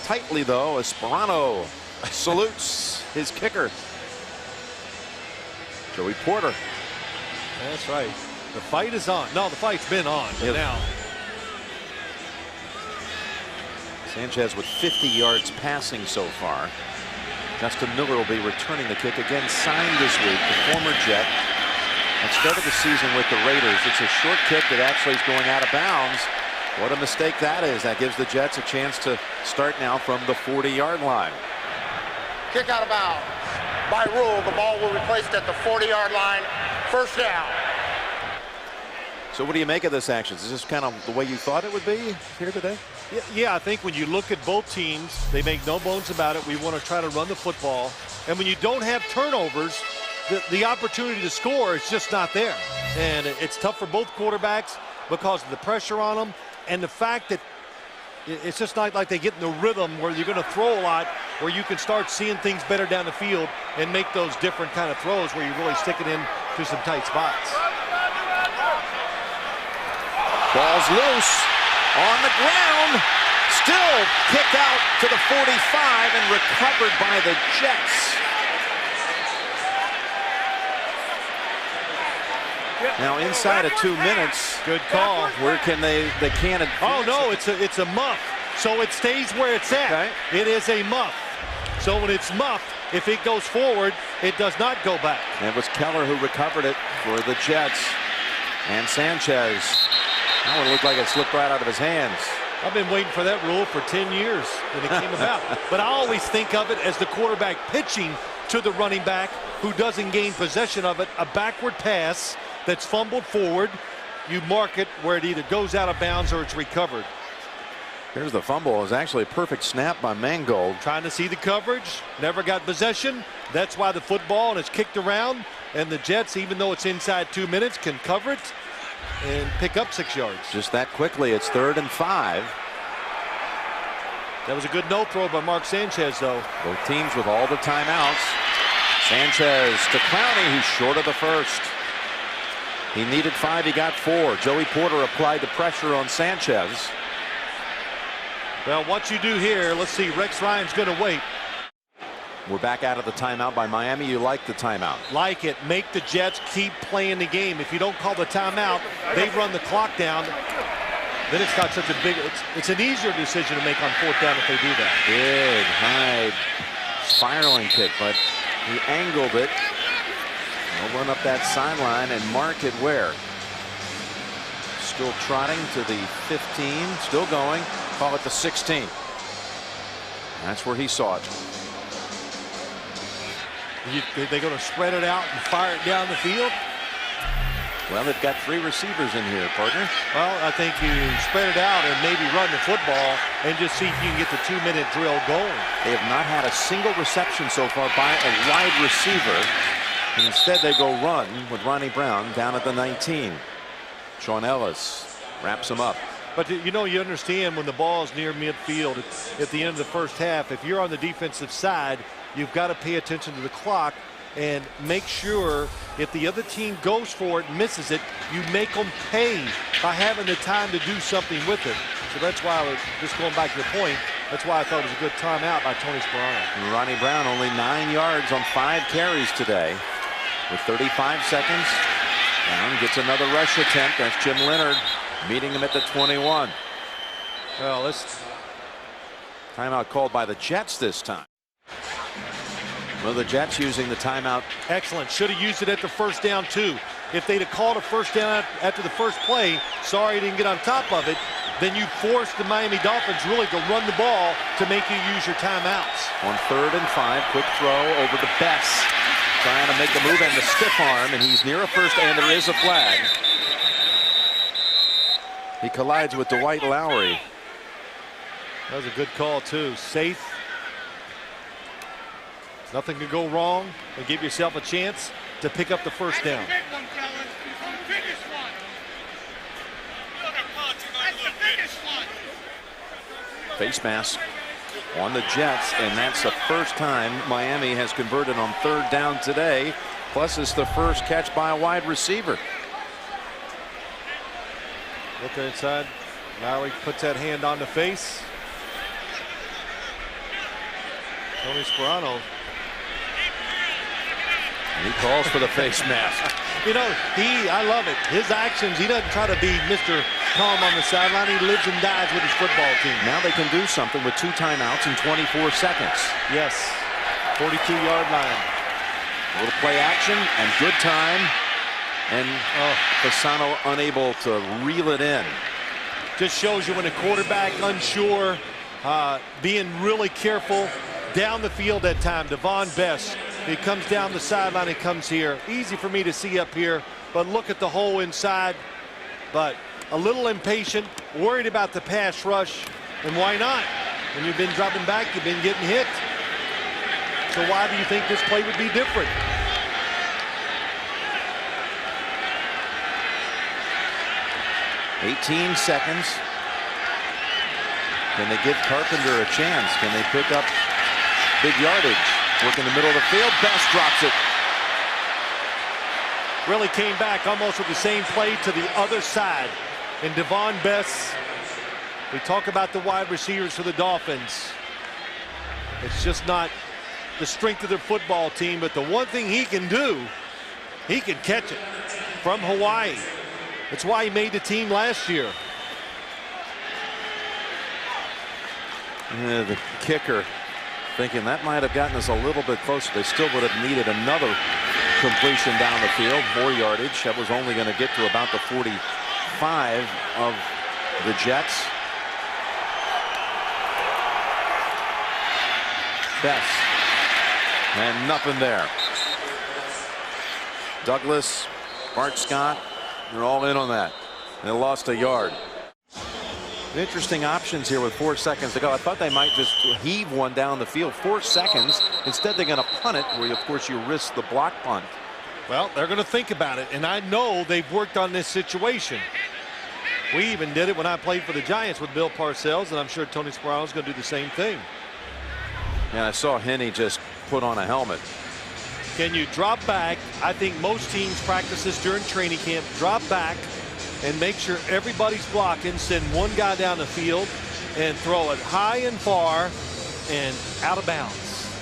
tightly though. Esperano salutes his kicker, Joey Porter. That's right. The fight is on. No, the fight's been on, but now. Sanchez with 50 yards passing so far. Justin Miller will be returning the kick, again signed this week, the former Jet. And started the season with the Raiders. It's a short kick that actually is going out of bounds. What a mistake that is. That gives the Jets a chance to start now from the 40-yard line. Kick out of bounds. By rule, the ball will be placed at the 40-yard line. 1st down. So what do you make of this action? Is this kind of the way you thought it would be here today? Yeah, I think when you look at both teams, they make no bones about it. We want to try to run the football. And when you don't have turnovers, the opportunity to score is just not there. And it's tough for both quarterbacks because of the pressure on them and the fact that it's just not like they get in the rhythm where you're going to throw a lot, where you can start seeing things better down the field and make those different kind of throws where you really stick it in to some tight spots. Ball's loose on the ground. Still kicked out to the 45 and recovered by the Jets. Now inside of 2 minutes. Good call. Where can they can't advance. Oh no, it's a muff. So it stays where it's at. Okay. It is a muff. So when it's muffed, if it goes forward, it does not go back. It was Keller who recovered it for the Jets. And Sanchez. That one looked like it slipped right out of his hands. I've been waiting for that rule for 10 years when it came about. But I always think of it as the quarterback pitching to the running back who doesn't gain possession of it. A backward pass that's fumbled forward. You mark it where it either goes out of bounds or it's recovered. Here's the fumble. It was actually a perfect snap by Mangold. Trying to see the coverage. Never got possession. That's why the football and it's kicked around. And the Jets, even though it's inside 2 minutes, can cover it and pick up 6 yards. Just that quickly. It's 3rd and 5. That was a good no throw by Mark Sanchez, though. Both teams with all the timeouts. Sanchez to Clowney, who's short of the first. He needed 5. He got 4. Joey Porter applied the pressure on Sanchez. Well, what you do here, let's see, Rex Ryan's going to wait. We're back out of the timeout by Miami. You like the timeout? Like it. Make the Jets keep playing the game. If you don't call the timeout, they run the clock down. Then it's not such a big, it's an easier decision to make on 4th down if they do that. Big, high, spiraling kick, but he angled it. He'll run up that sideline and mark it where? Still trotting to the 15, still going. Call it the 16. That's where he saw it. They're going to spread it out and fire it down the field. Well, they've got 3 receivers in here, partner. Well, I think you spread it out and maybe run the football and just see if you can get the 2-minute drill going. They have not had a single reception so far by a wide receiver. And instead, they go run with Ronnie Brown down at the 19. Sean Ellis wraps him up. But you understand when the ball is near midfield at the end of the first half, if you're on the defensive side, you've got to pay attention to the clock and make sure if the other team goes for it and misses it, you make them pay by having the time to do something with it. So that's why, just going back to the point, that's why I thought it was a good timeout by Tony Sperano. Ronnie Brown only 9 yards on 5 carries today with 35 seconds. Brown gets another rush attempt. That's Jim Leonard meeting him at the 21. Well, this timeout called by the Jets this time. Well, the Jets using the timeout. Excellent. Should have used it at the first down too. If they'd have called a first down after the first play, sorry didn't get on top of it, then you force the Miami Dolphins really to run the ball to make you use your timeouts. On 3rd and 5, quick throw over to Bess. Trying to make the move and the stiff arm, and he's near a first, and there is a flag. He collides with Dwight Lowry. That was a good call too. Safe. Nothing can go wrong, and give yourself a chance to pick up the first down. Face mask on the Jets, and that's the first time Miami has converted on 3rd down today. Plus, it's the first catch by a wide receiver. Look inside. Lowry puts that hand on the face. Tony Sperano. And he calls for the face mask. I love it. His actions, he doesn't try to be Mr. Calm on the sideline. He lives and dies with his football team. Now they can do something with 2 timeouts in 24 seconds. Yes. 42-yard line. A little play action and good time. And Fasano unable to reel it in. Just shows you when a quarterback unsure, being really careful down the field that time. Devon Bess, he comes down the sideline, he comes here. Easy for me to see up here, but look at the hole inside. But a little impatient, worried about the pass rush, and why not? When you've been dropping back, you've been getting hit. So why do you think this play would be different? "18 seconds. Can they give Carpenter a chance? Can they pick up big yardage? Work in the middle of the field. Best drops it. Really came back almost with the same play to the other side. And Devon Bess, we talk about the wide receivers for the Dolphins. It's just not the strength of their football team, but the one thing he can do, he can catch it from Hawaii. That's why he made the team last year. The kicker thinking that might have gotten us a little bit closer. They still would have needed another completion down the field, more yardage. That was only going to get to about the 45 of the Jets. Bess, and nothing there. Douglas, Bart Scott, they're all in on that. They lost a yard. Interesting options here with 4 seconds to go. I thought they might just heave one down the field. 4 seconds. Instead, they're going to punt it, where, of course, you risk the block punt. Well, they're going to think about it, and I know they've worked on this situation. We even did it when I played for the Giants with Bill Parcells, and I'm sure Tony Sperano's going to do the same thing. Yeah, I saw Henney just put on a helmet. Can you drop back? I think most teams practice this during training camp. Drop back and make sure everybody's blocking. Send one guy down the field and throw it high and far and out of bounds.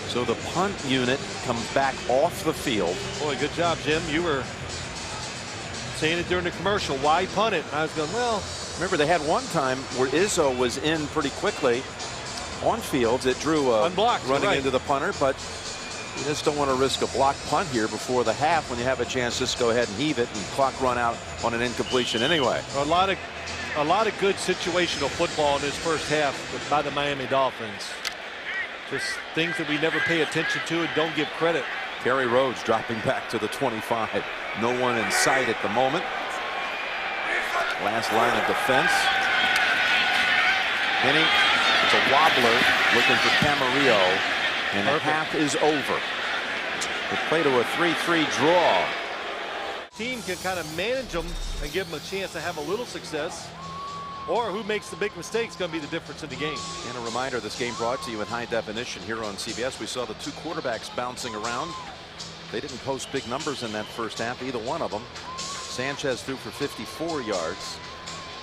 So the punt unit comes back off the field. Boy, good job, Jim. You were saying it during the commercial. Why punt it? And I was going, well. Remember, they had one time where Izzo was in pretty quickly on fields. It drew a unblocked, running right into the punter, but you just don't want to risk a block punt here before the half when you have a chance. Just go ahead and heave it and clock run out on an incompletion anyway. A lot of A lot of good situational football in this first half by the Miami Dolphins. Just things that we never pay attention to and don't give credit. Kerry Rhodes dropping back to the 25. No one in sight at the moment. Last line of defense. Henning, it's a wobbler looking for Camarillo, and the half is over. They play to a 3-3 draw. Team can kind of manage them and give them a chance to have a little success, or who makes the big mistakes going to be the difference in the game. And a reminder, this game brought to you in high definition here on CBS. We saw the two quarterbacks bouncing around. They didn't post big numbers in that first half, either one of them. Sanchez threw for 54 yards.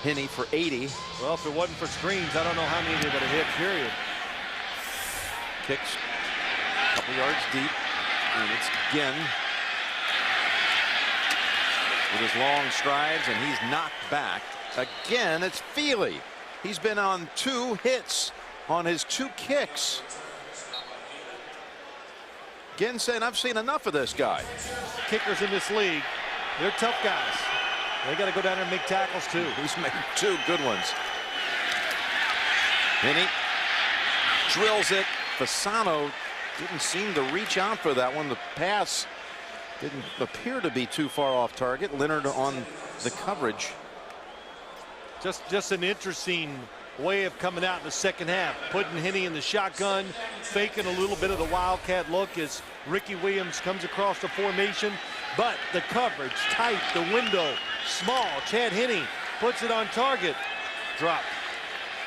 Henne for 80. Well, if it wasn't for screens, I don't know how many they would have hit, period. Kicks a couple yards deep. And it's Ginn with his long strides, and he's knocked back. Again, it's Feely. He's been on 2 hits on his 2 kicks. Ginn saying, I've seen enough of this guy. Kickers in this league, they're tough guys. They got to go down there and make tackles too. He's made 2 good ones. Henne drills it. Fasano didn't seem to reach out for that one. The pass didn't appear to be too far off target. Leonard on the coverage. Just an interesting way of coming out in the second half. Putting Henne in the shotgun, faking a little bit of the wildcat look as Ricky Williams comes across the formation. But the coverage tight, the window small. Chad Henne puts it on target. Drop.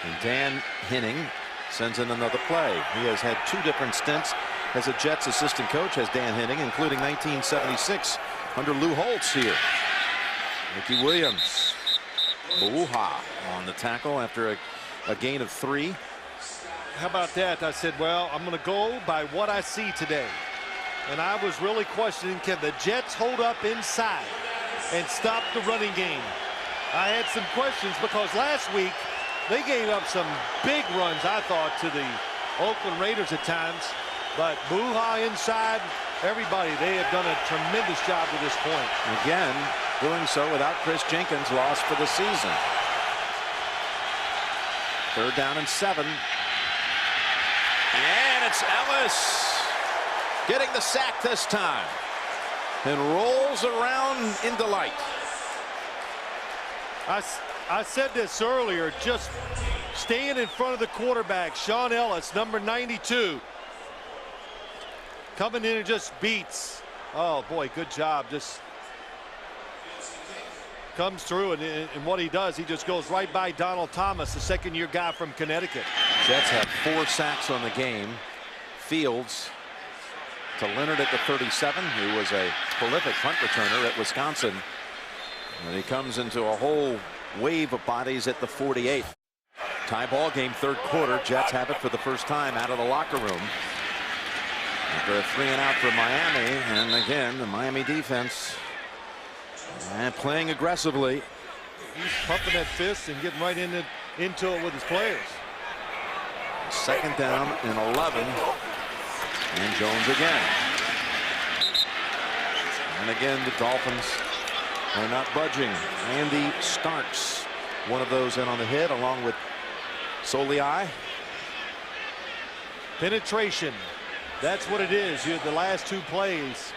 And Dan Henning sends in another play. He has had 2 different stints as a Jets assistant coach, as Dan Henning, including 1976 under Lou Holtz here. Ricky Williams. Bouha on the tackle after a gain of 3. How about that? I said, well, I'm going to go by what I see today. And I was really questioning, can the Jets hold up inside and stop the running game? I had some questions because last week they gave up some big runs, I thought, to the Oakland Raiders at times. But Bouha inside, everybody, they have done a tremendous job to this point. Again, doing so without Chris Jenkins, lost for the season. 3rd down and 7. And it's Ellis getting the sack this time and rolls around in delight. I said this earlier, just staying in front of the quarterback, Sean Ellis, number 92. Coming in and just beats. Oh boy, good job. Just comes through, and what he does, he just goes right by Donald Thomas, the 2nd-year guy from Connecticut. Jets have 4 sacks on the game. Fields to Leonard at the 37, who was a prolific punt returner at Wisconsin. And he comes into a whole wave of bodies at the 48. Tie ball game, 3rd quarter. Jets have it for the first time out of the locker room. After a 3 and out for Miami, and again the Miami defense playing aggressively. He's pumping that fist and getting right into it with his players. 2nd down and 11. And Jones again. And again the Dolphins are not budging. Andy Starks, one of those in on the hit, along with Solii. Penetration. That's what it is. You had the last 2 plays.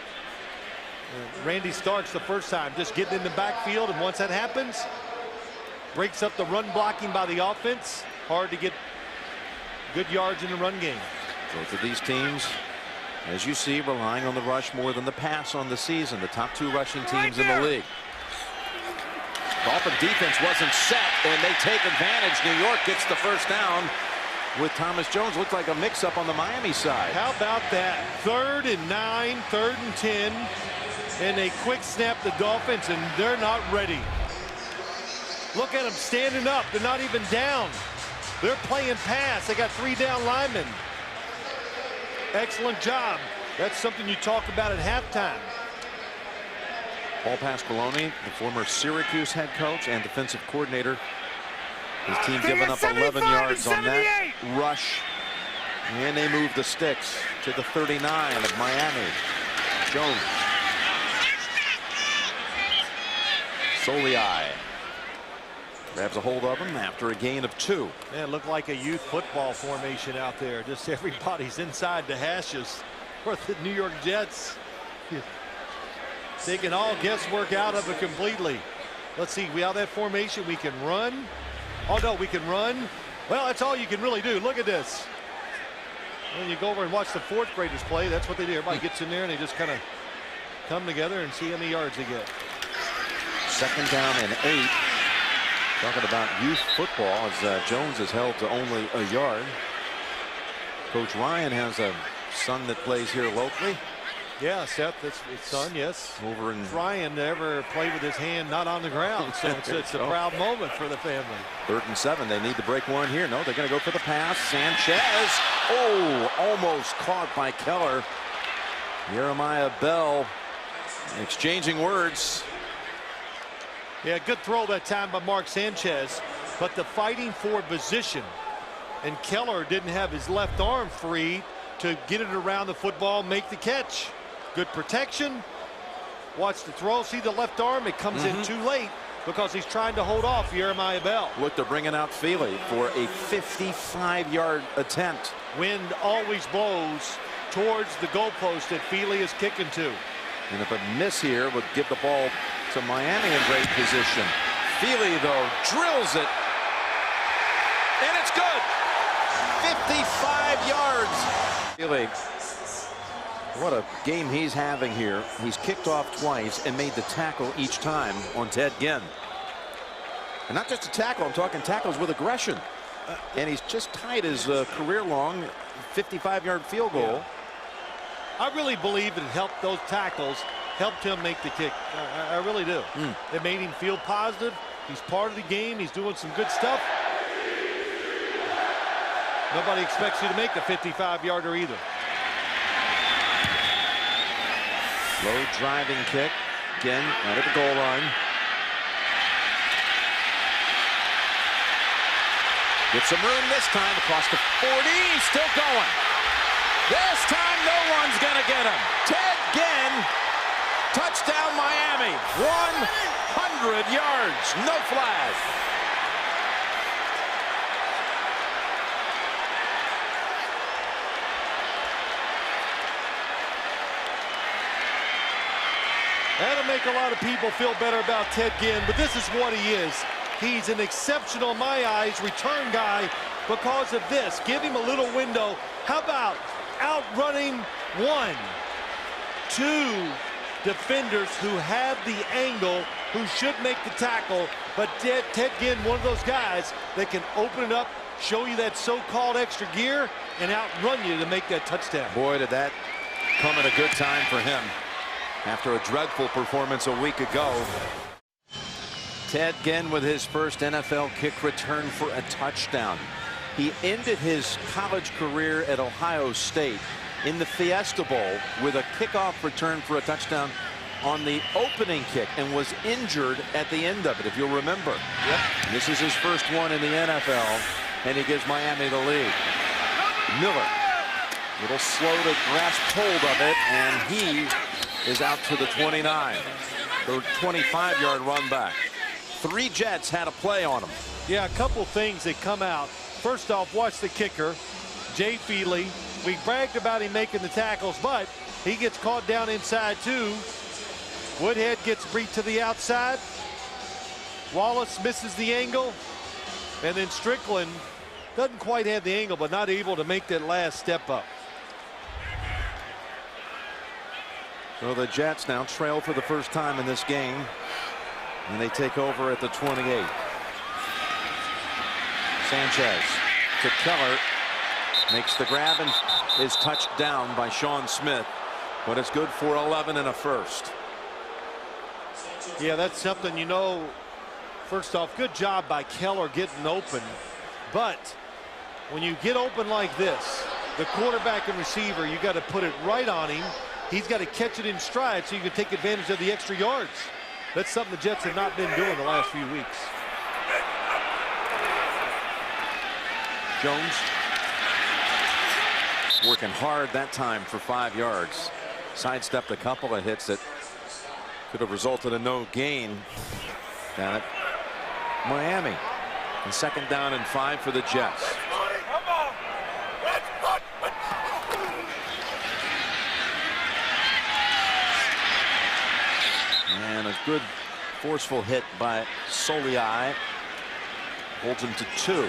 Randy Starks the first time just getting in the backfield, and once that happens, breaks up the run blocking by the offense. Hard to get good yards in the run game. Both of these teams, as you see, relying on the rush more than the pass on the season. The top 2 rushing teams in the league. Dolphin defense wasn't set, and they take advantage. New York gets the first down with Thomas Jones. Looked like a mix-up on the Miami side. How about that? 3rd and 9, 3rd and 10, and a quick snap the Dolphins, and they're not ready. Look at them standing up. They're not even down. They're playing pass. They got 3 down linemen. Excellent job. That's something you talk about at halftime. Paul Pasqualoni, the former Syracuse head coach and defensive coordinator. His team giving up 11 yards on that rush. And they move the sticks to the 39 of Miami. Jones. Solii. Grabs a hold of him after a gain of 2. Man, it looked like a youth football formation out there. Just everybody's inside the hashes for the New York Jets. Taking all guesswork out of it completely. Let's see, we have that formation. We can run. Oh no, we can run. Well, that's all you can really do. Look at this. When you go over and watch the 4th graders play, that's what they do. Everybody gets in there and they just kind of come together and see how many yards they get. 2nd down and 8. Talking about youth football as Jones is held to only a yard. Coach Ryan has a son that plays here locally. Yeah, Seth, that's his son, yes. Over in Ryan never played with his hand not on the ground, so it's a proud moment for the family. 3rd and 7. They need to break one here. No, they're going to go for the pass. Sanchez. Oh, almost caught by Keller. Jeremiah Bell exchanging words. Yeah, good throw that time by Mark Sanchez, but the fighting for position, and Keller didn't have his left arm free to get it around the football, make the catch. Good protection. Watch the throw. See the left arm. It comes in too late because he's trying to hold off Jeremiah Bell. Look, they're bringing out Feely for a 55-yard attempt. Wind always blows towards the goalpost that Feely is kicking to. And if a miss here would give the ball to Miami in great position. Feely, though, drills it. And it's good. 55 yards. Feely, what a game he's having here. He's kicked off twice and made the tackle each time on Ted Ginn. And not just a tackle, I'm talking tackles with aggression. And he's just tied his career-long 55-yard field goal. Yeah. I really believe it helped, those tackles helped him make the kick. I really do. It made him feel positive. He's part of the game. He's doing some good stuff. Nobody expects you to make the 55-yarder either. Low driving kick. Again, right at the goal line. Get some room this time across the 40. Still going. This time no one's going to get him. Ted Ginn. Touchdown Miami. 100 yards. No flag. That'll make a lot of people feel better about Ted Ginn, but this is what he is. He's an exceptional, in my eyes, return guy because of this. Give him a little window. How about outrunning 1, 2 defenders who have the angle, who should make the tackle, but Ted Ginn, one of those guys that can open it up, show you that so-called extra gear, and outrun you to make that touchdown. Boy, did that come at a good time for him after a dreadful performance a week ago. Ted Ginn with his first NFL kick return for a touchdown. He ended his college career at Ohio State in the Fiesta Bowl with a kickoff return for a touchdown on the opening kick and was injured at the end of it, if you'll remember. Yep. This is his first one in the NFL, and he gives Miami the lead. Miller, a little slow to grasp hold of it, and he is out to the 29. The 25-yard run back. 3 Jets had a play on him. Yeah, a couple things that come out. First off, watch the kicker, Jay Feely. We bragged about him making the tackles, but he gets caught down inside too. Woodhead gets beat to the outside. Wallace misses the angle. And then Strickland doesn't quite have the angle, but not able to make that last step up. So the Jets now trail for the first time in this game, and they take over at the 28. Sanchez to Keller, makes the grab and is touched down by Sean Smith, but it's good for 11 and a first. Yeah, that's something, you know. First off, good job by Keller getting open, but when you get open like this, the quarterback and receiver, you got to put it right on him. He's got to catch it in stride so you can take advantage of the extra yards. That's something the Jets have not been doing the last few weeks. Jones working hard that time for 5 yards. Sidestepped a couple of hits that could have resulted in no gain down at Miami. And 2nd down and 5 for the Jets. And a good forceful hit by Soliai holds him to 2.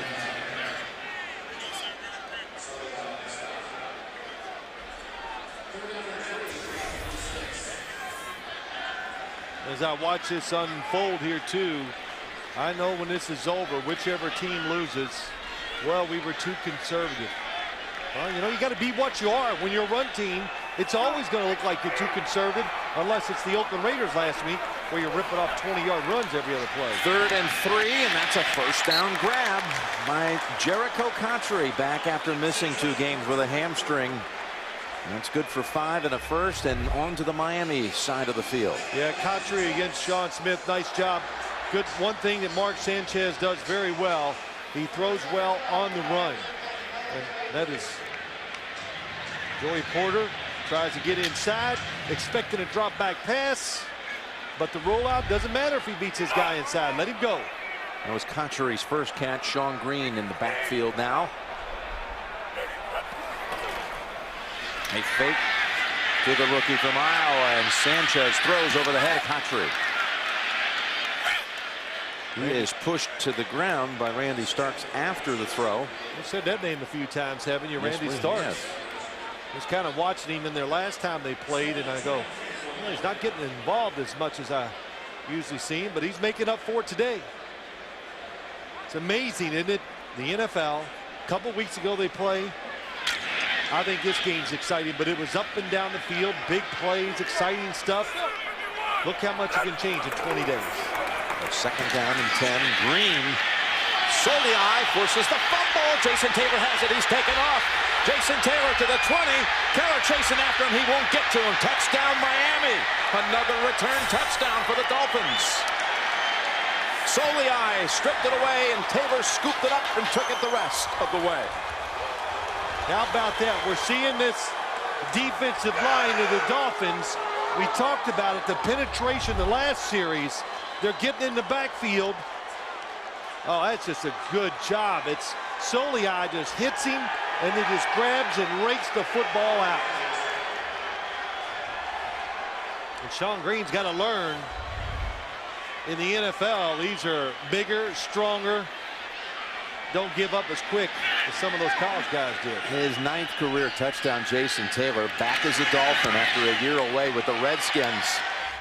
As I watch this unfold here too, I know when this is over, whichever team loses, well, we were too conservative. Well, you know, you got to be what you are. When you're a run team, it's always going to look like you're too conservative, unless it's the Oakland Raiders last week where you're ripping off 20-yard runs every other play. 3rd and 3, and that's a first down grab by Jericho Cotchery, back after missing 2 games with a hamstring. That's good for 5 and a first, and on to the Miami side of the field. Yeah, Cotchery against Sean Smith. Nice job. Good. One thing that Mark Sanchez does very well, he throws well on the run. And that is Joey Porter tries to get inside, expecting a drop back pass, but the rollout doesn't matter if he beats his guy inside. Let him go. That was Cotchery's first catch. Sean Green in the backfield now. A fake to the rookie from Iowa, and Sanchez throws over the head of Cotchery. He is pushed to the ground by Randy Starks after the throw. You said that name a few times, haven't you? Randy Starks. I was kind of watching him in there last time they played, and I go, well, he's not getting involved as much as I usually see him, but he's making up for it today. It's amazing, isn't it? The NFL, a couple weeks ago they play. I think this game's exciting, but it was up and down the field, big plays, exciting stuff. Look how much you can change in 20 days. 2nd down and 10. Green. Soliai forces the fumble. Jason Taylor has it. He's taken off. Jason Taylor to the 20. Keller chasing after him. He won't get to him. Touchdown, Miami. Another return touchdown for the Dolphins. Soliai stripped it away, and Taylor scooped it up and took it the rest of the way. How about that? We're seeing this defensive line of the Dolphins. We talked about it, the penetration the last series. They're getting in the backfield. Oh, that's just a good job. It's Soliai just hits him, and he just grabs and rakes the football out. And Sean Green's got to learn. In the NFL, these are bigger, stronger. Don't give up as quick as some of those college guys did. His 9th career touchdown. Jason Taylor back as a Dolphin after a year away with the Redskins.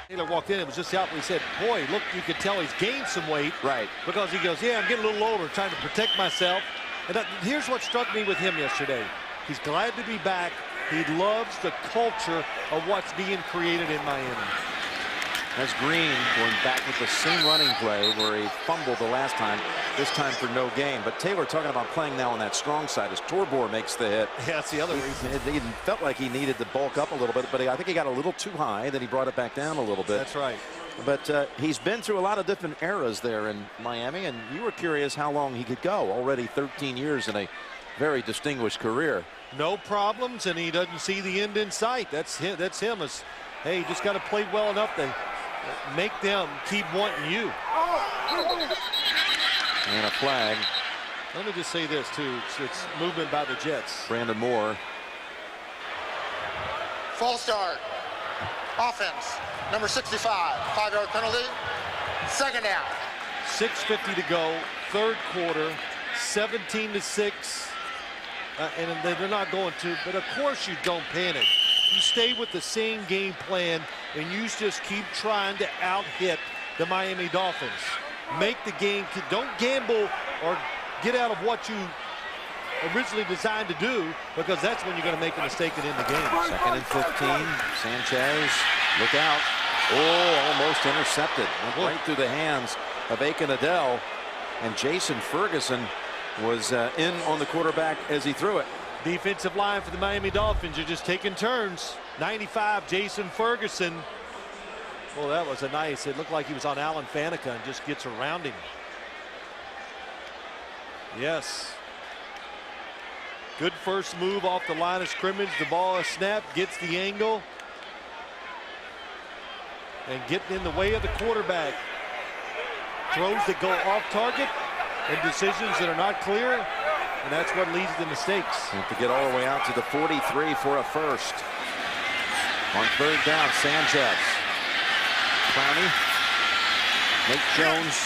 Taylor walked in, it was just out, he said, boy, look, you could tell he's gained some weight. Right. Because he goes, yeah, I'm getting a little older, trying to protect myself. And here's what struck me with him yesterday. He's glad to be back. He loves the culture of what's being created in Miami. That's Green going back with the same running play where he fumbled the last time, this time for no gain. But Taylor talking about playing now on that strong side as Torbor makes the hit. Yeah, that's the other reason. He felt like he needed to bulk up a little bit, but I think he got a little too high, then he brought it back down a little bit. That's right. But he's been through a lot of different eras there in Miami, and you were curious how long he could go. Already 13 years in a very distinguished career. No problems, and he doesn't see the end in sight. That's him. Hey, you just got to play well enough to make them keep wanting you. And a flag. Let me just say this too. It's movement by the Jets. Brandon Moore. False start. Offense. Number 65. 5-yard penalty. 2nd down. 6:50 to go. 3rd quarter. 17-6. And they're not going to. But of course you don't panic. You stay with the same game plan, and you just keep trying to out-hit the Miami Dolphins. Make the game. Don't gamble or get out of what you originally designed to do, because that's when you're going to make a mistake and end the game. 2nd and 15. Sanchez, look out. Oh, almost intercepted. Went right through the hands of Aiken Adele, and Jason Ferguson was in on the quarterback as he threw it. Defensive line for the Miami Dolphins are just taking turns. 95, Jason Ferguson. Well, that was a nice. It looked like he was on Alan Faneca and just gets around him. Yes. Good first move off the line of scrimmage. The ball is snapped, gets the angle, and getting in the way of the quarterback. throws that go off target and decisions that are not clear, and that's what leads to mistakes. Have to get all the way out to the 43 for a first. On third down, Sanchez. Clowney. Nate Jones.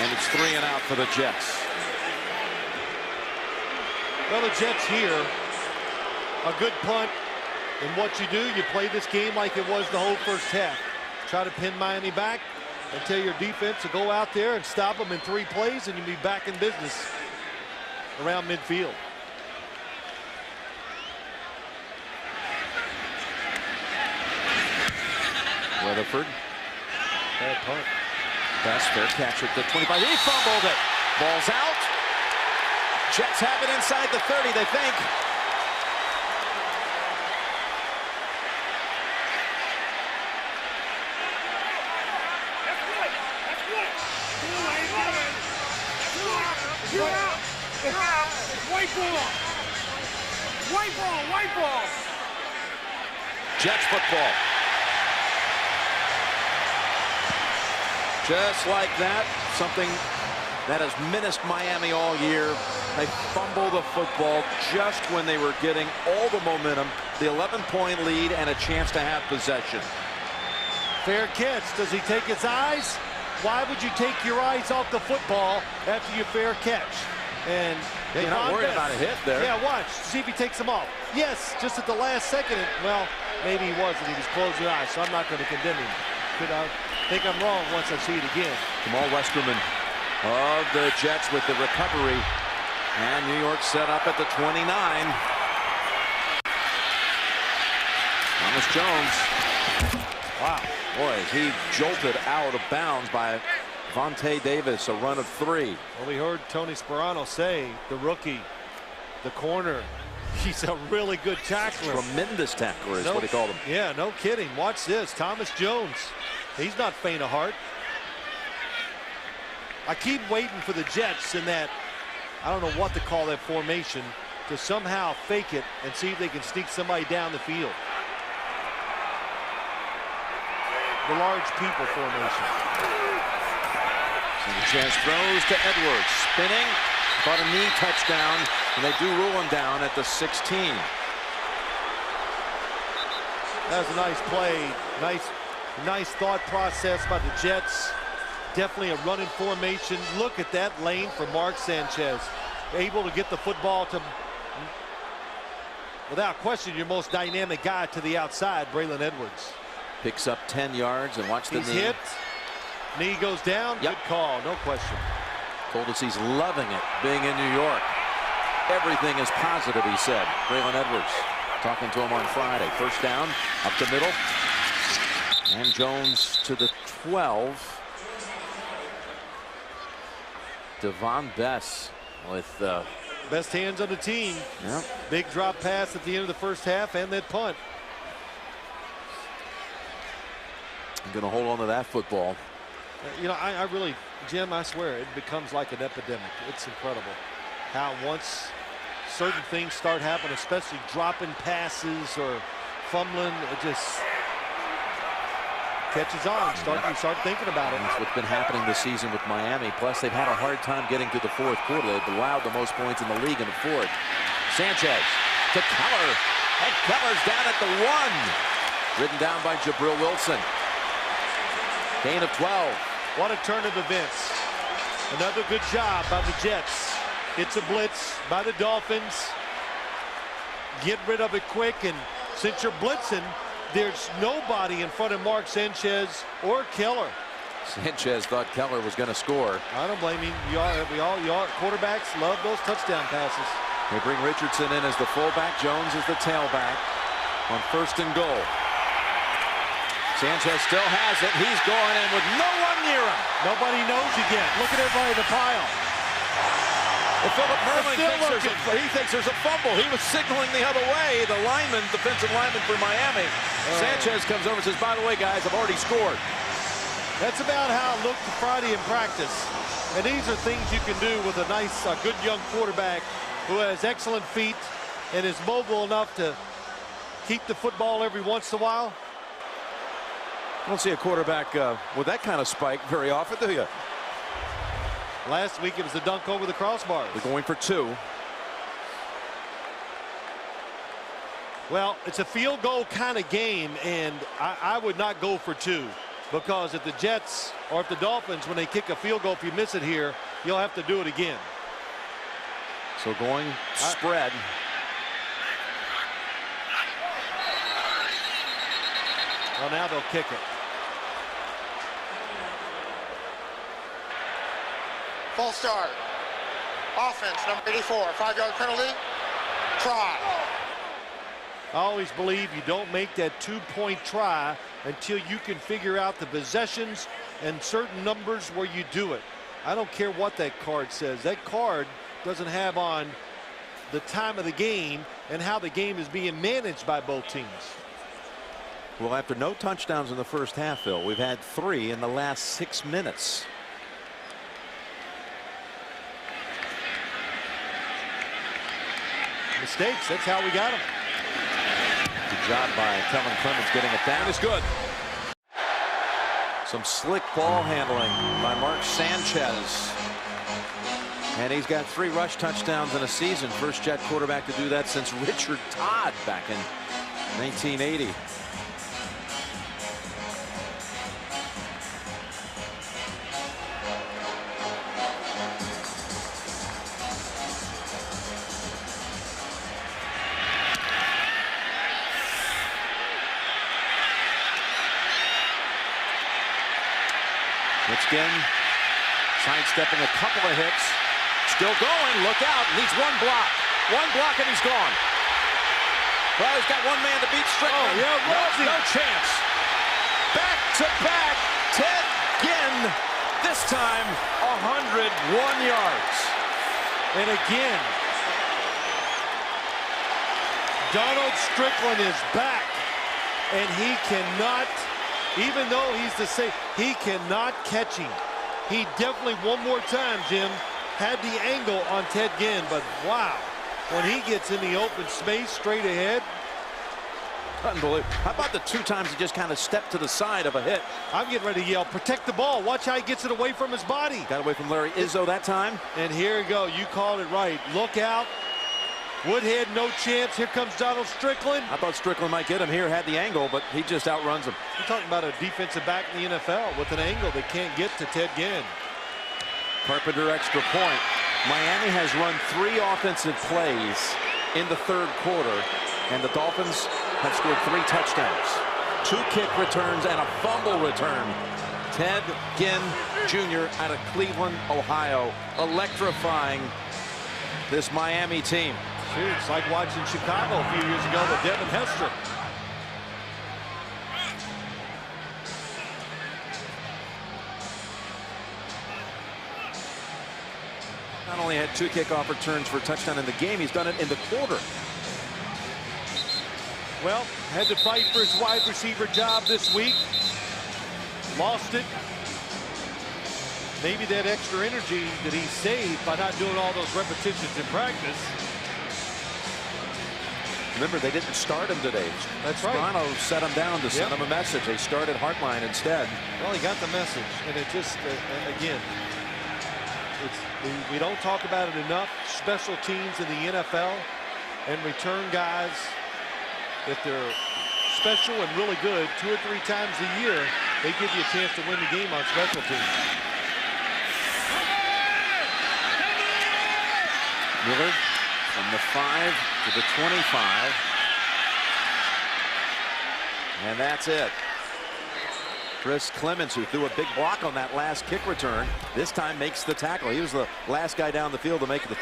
And it's 3 and out for the Jets. Well, the Jets here, a good punt. And what you do, you play this game like it was the whole first half. Try to pin Miami back and tell your defense to go out there and stop them in 3 plays, and you'll be back in business around midfield. Weatherford. Bad punt. Best fair catch at the 25. He fumbled it. Ball's out. Jets have it inside the 30, they think. White ball. White ball. White ball. Jets football. Just like that, something that has menaced Miami all year. They fumble the football just when they were getting all the momentum, the 11-point lead, and a chance to have possession. Fair catch. Does he take his eyes? Why would you take your eyes off the football after your fair catch? And you're not worried about a hit there. Yeah, watch. See if he takes them off. Yes, just at the last second. Well, maybe he wasn't. He was closing eyes, so I'm not going to condemn him. I think I'm wrong once I see it again. Jamal Westerman of the Jets with the recovery. And New York set up at the 29. Thomas Jones. Wow. Boy, he jolted out of bounds by Vontae Davis, a run of 3. Well, we heard Tony Sperano say, the rookie, the corner, he's a really good tackler. Tremendous tackler is what he called him. Yeah, no kidding. Watch this. Thomas Jones. He's not faint of heart. I keep waiting for the Jets in that, I don't know what to call that formation, to somehow fake it and see if they can sneak somebody down the field. The large people formation. Sanchez throws to Edwards, spinning, caught a knee touchdown, and they do rule him down at the 16. That was a nice play. Nice thought process by the Jets. Definitely a running formation. Look at that lane for Mark Sanchez. Able to get the football to, without question, your most dynamic guy to the outside, Braylon Edwards. Picks up 10 yards, and watch the knee. He's hit. Knee goes down. Yep. Good call, no question. Told us he's loving it being in New York. Everything is positive, he said. Braylon Edwards talking to him on Friday. First down, up the middle. And Jones to the 12. Devon Bess with best hands on the team. Yep. Big drop pass at the end of the first half and that punt. I'm going to hold on to that football. You know, I really, Jim, I swear, it becomes like an epidemic. It's incredible how once certain things start happening, especially dropping passes or fumbling, it just catches on. You start thinking about it. That's what's been happening this season with Miami. Plus, they've had a hard time getting to the fourth quarter. They've allowed the most points in the league in the fourth. Sanchez to Keller. And Keller's down at the 1. Ridden down by Jabril Wilson. Gain of 12. What a turn of events. Another good job by the Jets. It's a blitz by the Dolphins. Get rid of it quick, and since you're blitzing, there's nobody in front of Mark Sanchez or Keller. Sanchez thought Keller was going to score. I don't blame him. Quarterbacks love those touchdown passes. They bring Richardson in as the fullback. Jones is the tailback on first and goal. Sanchez still has it. He's going in with no one near him. Nobody knows you yet. Look at everybody in the pile. Well, Philip Merlin thinks there's a fumble. He was signaling the other way. The lineman, defensive lineman for Miami. Sanchez comes over and says, by the way, guys, I've already scored. That's about how it looked Friday in practice. And these are things you can do with a nice, good young quarterback who has excellent feet and is mobile enough to keep the football every once in a while. You don't see a quarterback with that kind of spike very often, do you? Last week it was the dunk over the crossbars. They're going for 2. Well, it's a field goal kind of game, and I would not go for 2, because if the Jets or if the Dolphins, when they kick a field goal, if you miss it here, you'll have to do it again. So going spread. Well, now they'll kick it. Full start. Offense, number 84, 5-yard penalty. Try. I always believe you don't make that 2-point try until you can figure out the possessions and certain numbers where you do it. I don't care what that card says. That card doesn't have on the time of the game and how the game is being managed by both teams. Well, after no touchdowns in the first half, Phil, we've had 3 in the last 6 minutes. Mistakes, that's how we got them. Good job by Kellen Clemens getting it down. It's good. Some slick ball handling by Mark Sanchez. And he's got 3 rush touchdowns in a season. First Jet quarterback to do that since Richard Todd back in 1980. Again, sidestepping a couple of hits. Still going. Look out. Needs 1 block. 1 block and he's gone. Well, he's got 1 man to beat Strickland. Oh, yeah, no chance. Back to back. Ted Ginn. This time 101 yards. And again, Donald Strickland is back, and he cannot, even though he's the same, he cannot catch him. He definitely, one more time, Jim, had the angle on Ted Ginn, but wow, when he gets in the open space straight ahead. Unbelievable. How about the 2 times he just kind of stepped to the side of a hit? I'm getting ready to yell, protect the ball. Watch how he gets it away from his body. Got away from Larry Izzo that time. And here you go. You called it right. Look out. Woodhead, no chance. Here comes Donald Strickland. I thought Strickland might get him here, had the angle, but he just outruns him. You're talking about a defensive back in the NFL with an angle that can't get to Ted Ginn. Carpenter extra point. Miami has run 3 offensive plays in the 3rd quarter, and the Dolphins have scored 3 touchdowns. 2 kick returns and a fumble return. Ted Ginn Jr. out of Cleveland, Ohio, electrifying this Miami team. Shoot, it's like watching Chicago a few years ago with Devin Hester. Not only had 2 kickoff returns for a touchdown in the game, he's done it in the quarter. Well, had to fight for his wide receiver job this week. Lost it. Maybe that extra energy that he saved by not doing all those repetitions in practice. Remember, they didn't start him today. That's right. Toronto set him down to send him a message. They started Hartline instead. Well, he got the message, and it just, again, we don't talk about it enough. Special teams in the NFL and return guys, if they're special and really good 2 or 3 times a year, they give you a chance to win the game on special teams. Miller from the 5 to the 25. And that's it. Chris Clemens, who threw a big block on that last kick return, this time makes the tackle. He was the last guy down the field to make the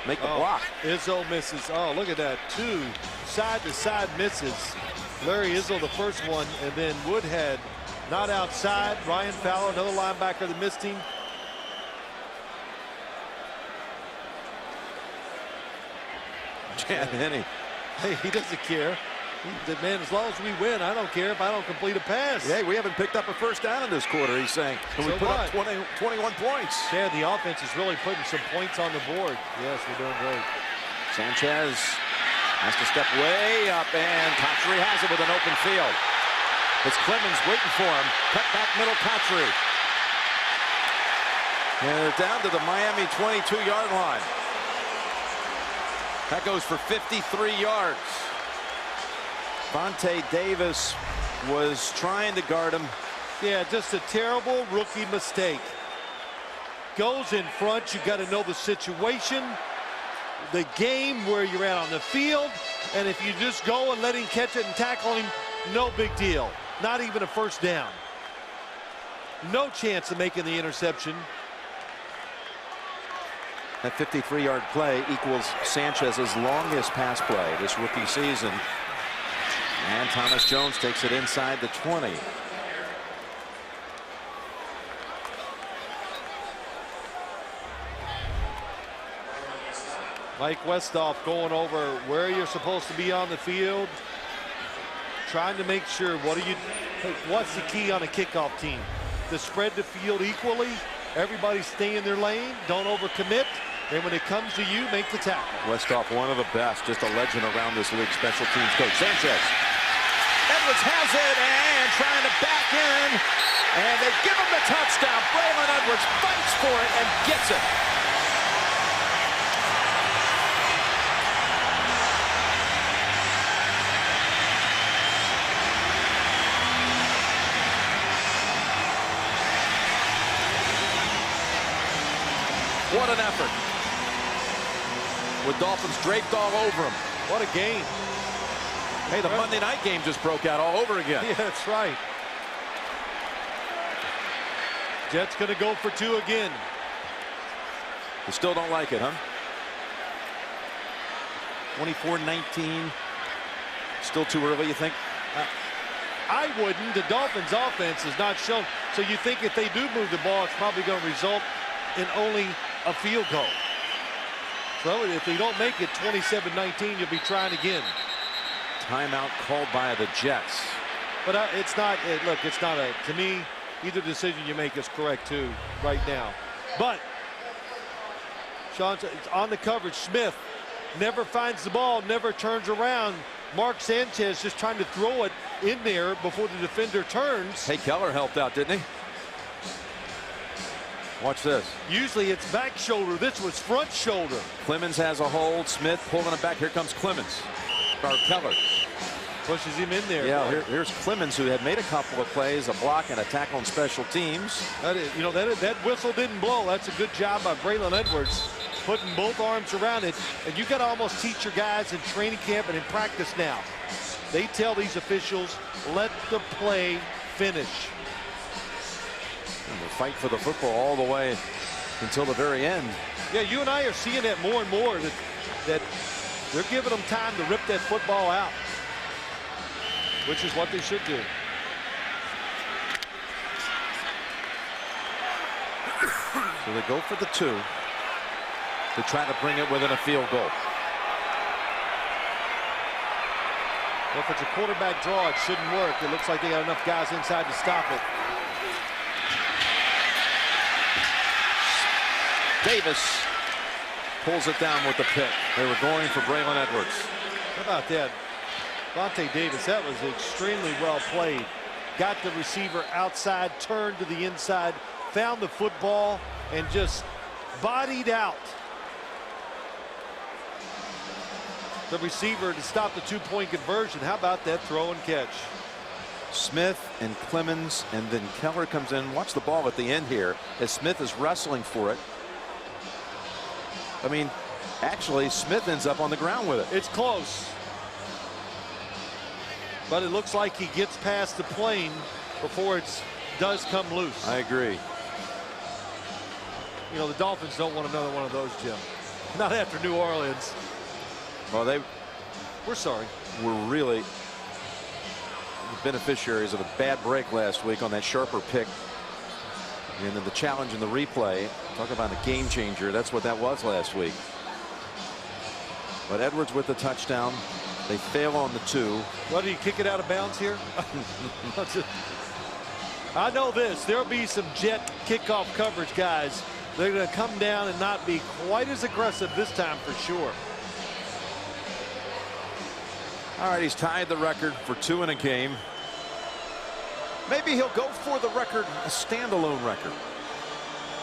block. Izzo misses. Oh, look at that. 2 side-to-side misses. Larry Izzo the first one, and then Woodhead not outside. Ryan Fowler, another linebacker that missed him. Chad Henne. Hey, he doesn't care. He said, man, as long as we win, I don't care if I don't complete a pass. Hey, we haven't picked up a first down in this quarter, he's saying. And we put up 21 points. Yeah, the offense is really putting some points on the board. Yes, we're doing great. Sanchez has to step way up, and Cotchery has it with an open field. It's Clemens waiting for him. Cut back middle, Cotchery. And they're down to the Miami 22-yard line. That goes for 53 yards. Vontae Davis was trying to guard him. Yeah, just a terrible rookie mistake. Goes in front. You got to know the situation, the game, where you're at on the field. And if you just go and let him catch it and tackle him, no big deal. Not even a first down. No chance of making the interception. That 53-yard play equals Sanchez's longest pass play this rookie season. And Thomas Jones takes it inside the 20. Mike Westhoff going over where you're supposed to be on the field, trying to make sure what's the key on a kickoff team? To spread the field equally, everybody stay in their lane, don't overcommit, and when it comes to you, make the tackle. Westhoff, one of the best, just a legend around this league. Special teams coach. Sanchez. Edwards has it and trying to back in, and they give him the touchdown. Braylon Edwards fights for it and gets it. What an effort. With Dolphins draped all over him. What a game. Hey, the Monday night game just broke out all over again. Yeah, that's right. Jets going to go for 2 again. You still don't like it, huh? 24-19. Still too early, you think? I wouldn't. The Dolphins offense is not shown. So you think if they do move the ball, it's probably going to result in only a field goal. So if they don't make it 27-19, you'll be trying again. Timeout called by the Jets. But it's not, look, it's not a, to me, either decision you make is correct too right now. But Sean, it's on the coverage. Smith never finds the ball, never turns around. Mark Sanchez just trying to throw it in there before the defender turns. Hey, Keller helped out, didn't he? Watch this. Usually it's back shoulder. This was front shoulder. Clemens has a hold. Smith pulling it back. Here comes Clemens. Or Keller. Pushes him in there. Yeah, here's Clemens, who had made a couple of plays, a block and a tackle on special teams. That is, you know, that whistle didn't blow. That's a good job by Braylon Edwards, putting both arms around it. And you got to almost teach your guys in training camp and in practice now. They tell these officials, let the play finish. And we'll fight for the football all the way until the very end. Yeah, you and I are seeing that more and more, that they're giving them time to rip that football out, which is what they should do. So they go for the 2 to try to bring it within a field goal. Well, if it's a quarterback draw, it shouldn't work. It looks like they got enough guys inside to stop it. Davis pulls it down with the pick. They were going for Braylon Edwards. How about that? Vontae Davis, that was extremely well played. Got the receiver outside, turned to the inside, found the football, and just bodied out the receiver to stop the 2-point conversion. How about that throw and catch? Smith and Clemens, and then Keller comes in. Watch the ball at the end here as Smith is wrestling for it. I mean, actually, Smith ends up on the ground with it. It's close. But it looks like he gets past the plane before it does come loose. I agree. You know, the Dolphins don't want another one of those, Jim. Not after New Orleans. Well, We're sorry. were really the beneficiaries of a bad break last week on that Sharper pick. And then the challenge in the replay. Talk about a game changer. That's what that was last week. But Edwards with the touchdown. They fail on the 2. What, do you kick it out of bounds here? I know this. There'll be some Jet kickoff coverage guys. They're going to come down and not be quite as aggressive this time for sure. All right, he's tied the record for 2 in a game. Maybe he'll go for the record, a standalone record.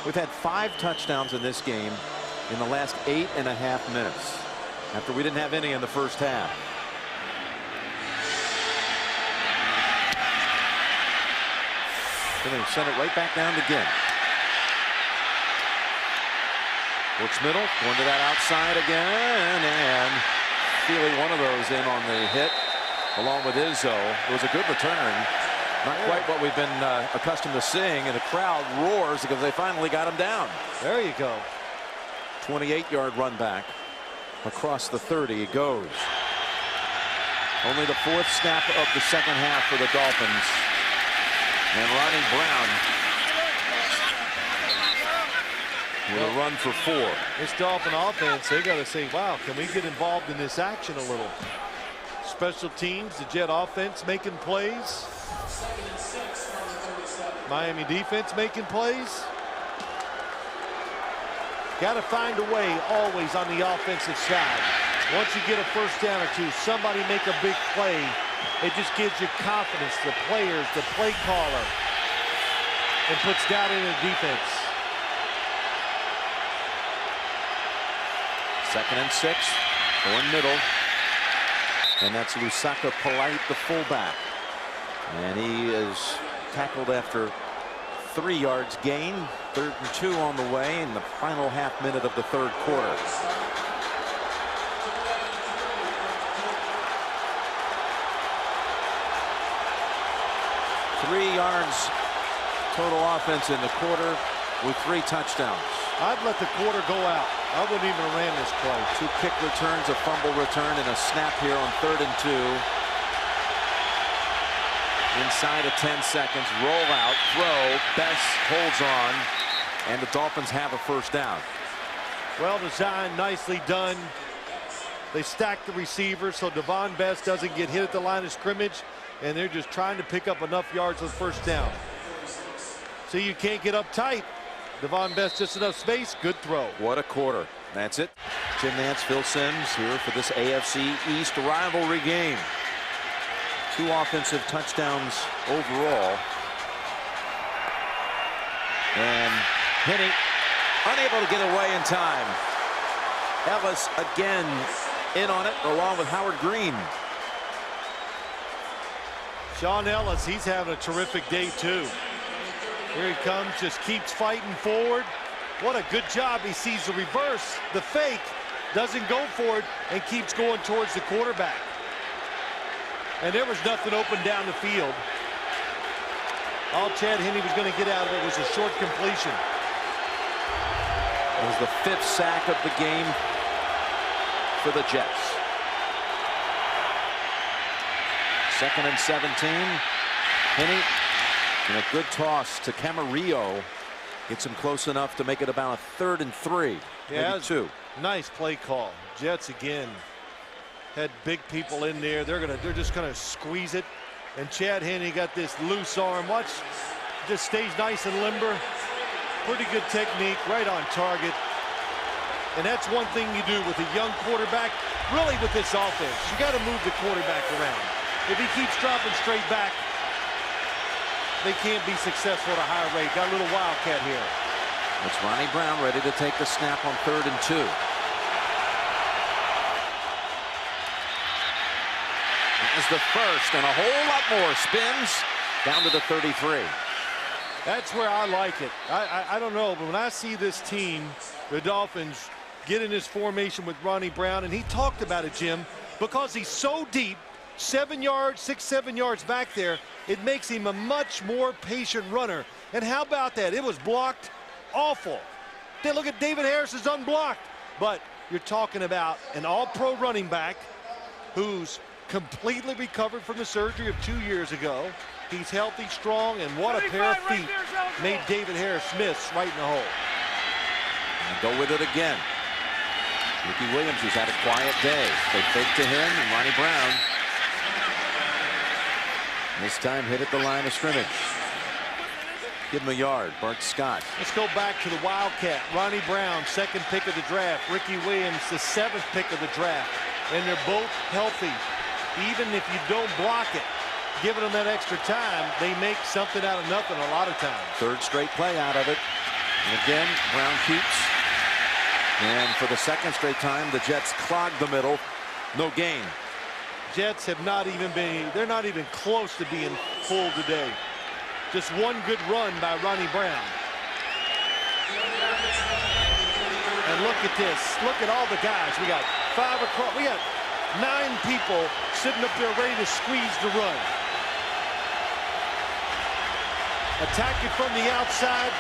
We've had 5 touchdowns in this game in the last 8.5 minutes, after we didn't have any in the first half. Then they send it right back down to Ginn. Works middle, going to that outside again, and Feely one of those in on the hit, along with Izzo. It was a good return. Not quite what we've been accustomed to seeing, and the crowd roars because they finally got him down. There you go. 28-yard run back across the 30. It goes. Only the 4th snap of the second half for the Dolphins. And Ronnie Brown will run for 4. This Dolphin offense, they got to say, wow, can we get involved in this action a little? Special teams, the Jet offense making plays. Miami defense making plays. Got to find a way always on the offensive side. Once you get a first down or two, somebody make a big play. It just gives you confidence, the players, the play caller, and puts doubt in the defense. 2nd and 6, going middle. And that's Lusaka Polite, the fullback. And he is tackled after 3 yards gain. 3rd and 2 on the way in the final half minute of the 3rd quarter. Three yards total offense in the quarter with 3 touchdowns. I'd let the quarter go out. I wouldn't even have ran this play. 2 kick returns, a fumble return, and a snap here on 3rd and 2. Inside of 10 seconds, roll out, throw, Bess holds on, and the Dolphins have a first down. Well designed, nicely done. They stack the receivers so Devon Bess doesn't get hit at the line of scrimmage, and they're just trying to pick up enough yards with first down. See, you can't get up tight. Devon Bess just enough space. Good throw. What a quarter. That's it. Jim Nantz, Phil Simms here for this AFC East rivalry game. 2 offensive touchdowns overall. And Henny unable to get away in time. Ellis again in on it along with Howard Green. Sean Ellis, he's having a terrific day too. Here he comes, just keeps fighting forward. What a good job. He sees the reverse, the fake, doesn't go for it, and keeps going towards the quarterback. And there was nothing open down the field. All Chad Henne was going to get out of it was a short completion. It was the 5th sack of the game for the Jets. 2nd and 17. Henne, and a good toss to Camarillo. Gets him close enough to make it about a 3rd and 3. Yeah, maybe 2. Nice play call. Jets again had big people in there. They're just gonna squeeze it. And Chad Henne got this loose arm. Watch, just stays nice and limber. Pretty good technique, right on target. And that's one thing you do with a young quarterback, really with this offense. You got to move the quarterback around. If he keeps dropping straight back, they can't be successful at a high rate. Got a little wildcat here. It's Ronnie Brown ready to take the snap on 3rd and 2. As the first, and a whole lot more spins down to the 33. That's where I like it. I don't know, but when I see this team, the Dolphins, get in this formation with Ronnie Brown, and he talked about it, Jim, because he's so deep, 7 yards, 6, 7 yards back there, it makes him a much more patient runner. And how about that? It was blocked awful. Then look at David Harris is unblocked. But you're talking about an all-pro running back who's completely recovered from the surgery of 2 years ago. He's healthy, strong, and what a pair of feet made David Harris miss right in the hole. And go with it again. Ricky Williams, who's had a quiet day. They fake to him, and Ronnie Brown this time hit at the line of scrimmage. Give him a yard. Bart Scott. Let's go back to the Wildcat. Ronnie Brown, 2nd pick of the draft. Ricky Williams, the 7th pick of the draft. And they're both healthy. Even if you don't block it, giving them that extra time, they make something out of nothing a lot of times. Third straight play out of it. And again, Brown keeps. And for the second straight time, the Jets clog the middle. No gain. Jets have not even been, they're not even close to being full today. Just one good run by Ronnie Brown. And look at this. Look at all the guys. We got 5 across. We got 9 people sitting up there ready to squeeze the run. Attack it from the outside.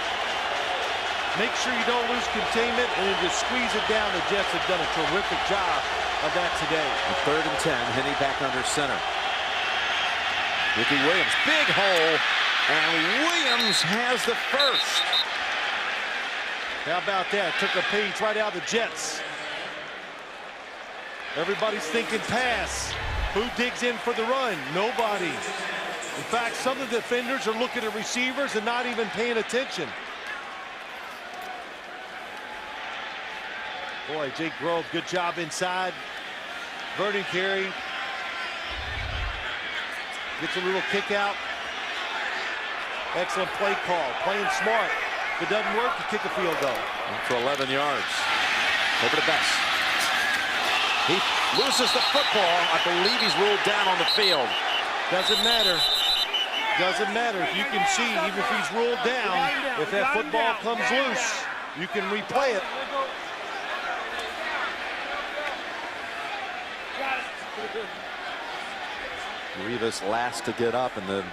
Make sure you don't lose containment and then just squeeze it down. The Jets have done a terrific job of that today. Third and 10. Henney back under center. Ricky Williams, big hole, and Williams has the first. How about that? Took a page right out of the Jets. Everybody's thinking pass. Who digs in for the run? Nobody. In fact, some of the defenders are looking at receivers and not even paying attention. Boy, Jake Grove, good job inside. Vernon Carey gets a little kick out. Excellent play call. Playing smart. If it doesn't work, you kick a field goal. For 11 yards. Over to Best. He loses the football. I believe he's ruled down on the field. Doesn't matter. Doesn't matter. If you can see, even if he's ruled down, if that football comes loose, you can replay it. Rivas last to get up, and the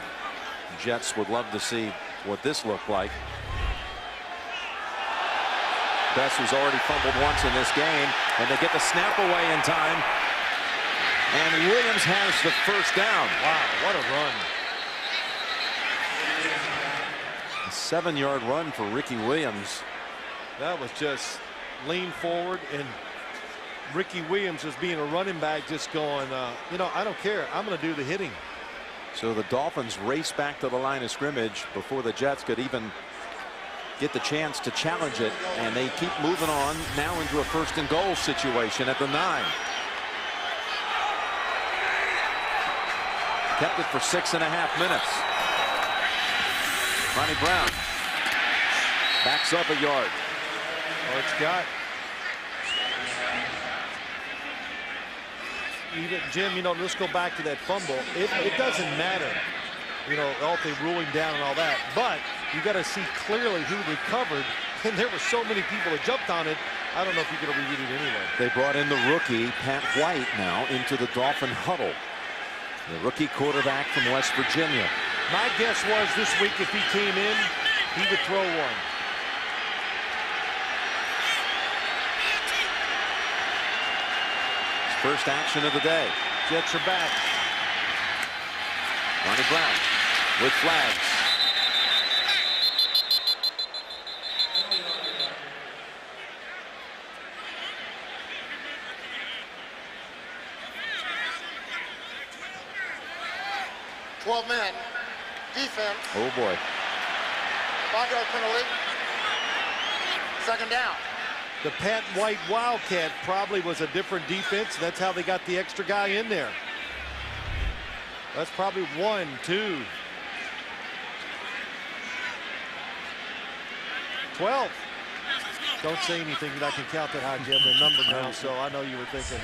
Jets would love to see what this looked like. Best, who's already fumbled once in this game, and they get the snap away in time. And Williams has the first down. Wow, what a run. A 7-yard run for Ricky Williams. That was just lean forward, and Ricky Williams as being a running back just going, you know, I don't care. I'm going to do the hitting. So the Dolphins race back to the line of scrimmage before the Jets could even get the chance to challenge it, and they keep moving on now into a 1st and goal situation at the 9. Kept it for 6.5 minutes. Ronnie Brown backs up a yard. Oh, it's got even Jim, you know, let's go back to that fumble. It doesn't matter, you know, all the ruling down and all that, but you got to see clearly who recovered, and there were so many people that jumped on it. I don't know if you could have reviewed it anyway. They brought in the rookie Pat White now into the Dolphin huddle. The rookie quarterback from West Virginia. My guess was this week if he came in, he would throw one. First action of the day. Jets are back. Ronnie Brown with flags. Men. Defense. Oh boy. 5-yard penalty. 2nd down. The Pat White Wildcat probably was a different defense. That's how they got the extra guy in there. That's probably 1, 2, 12. Don't say anything that I can count that high, Jim. The number now, so I know you were thinking.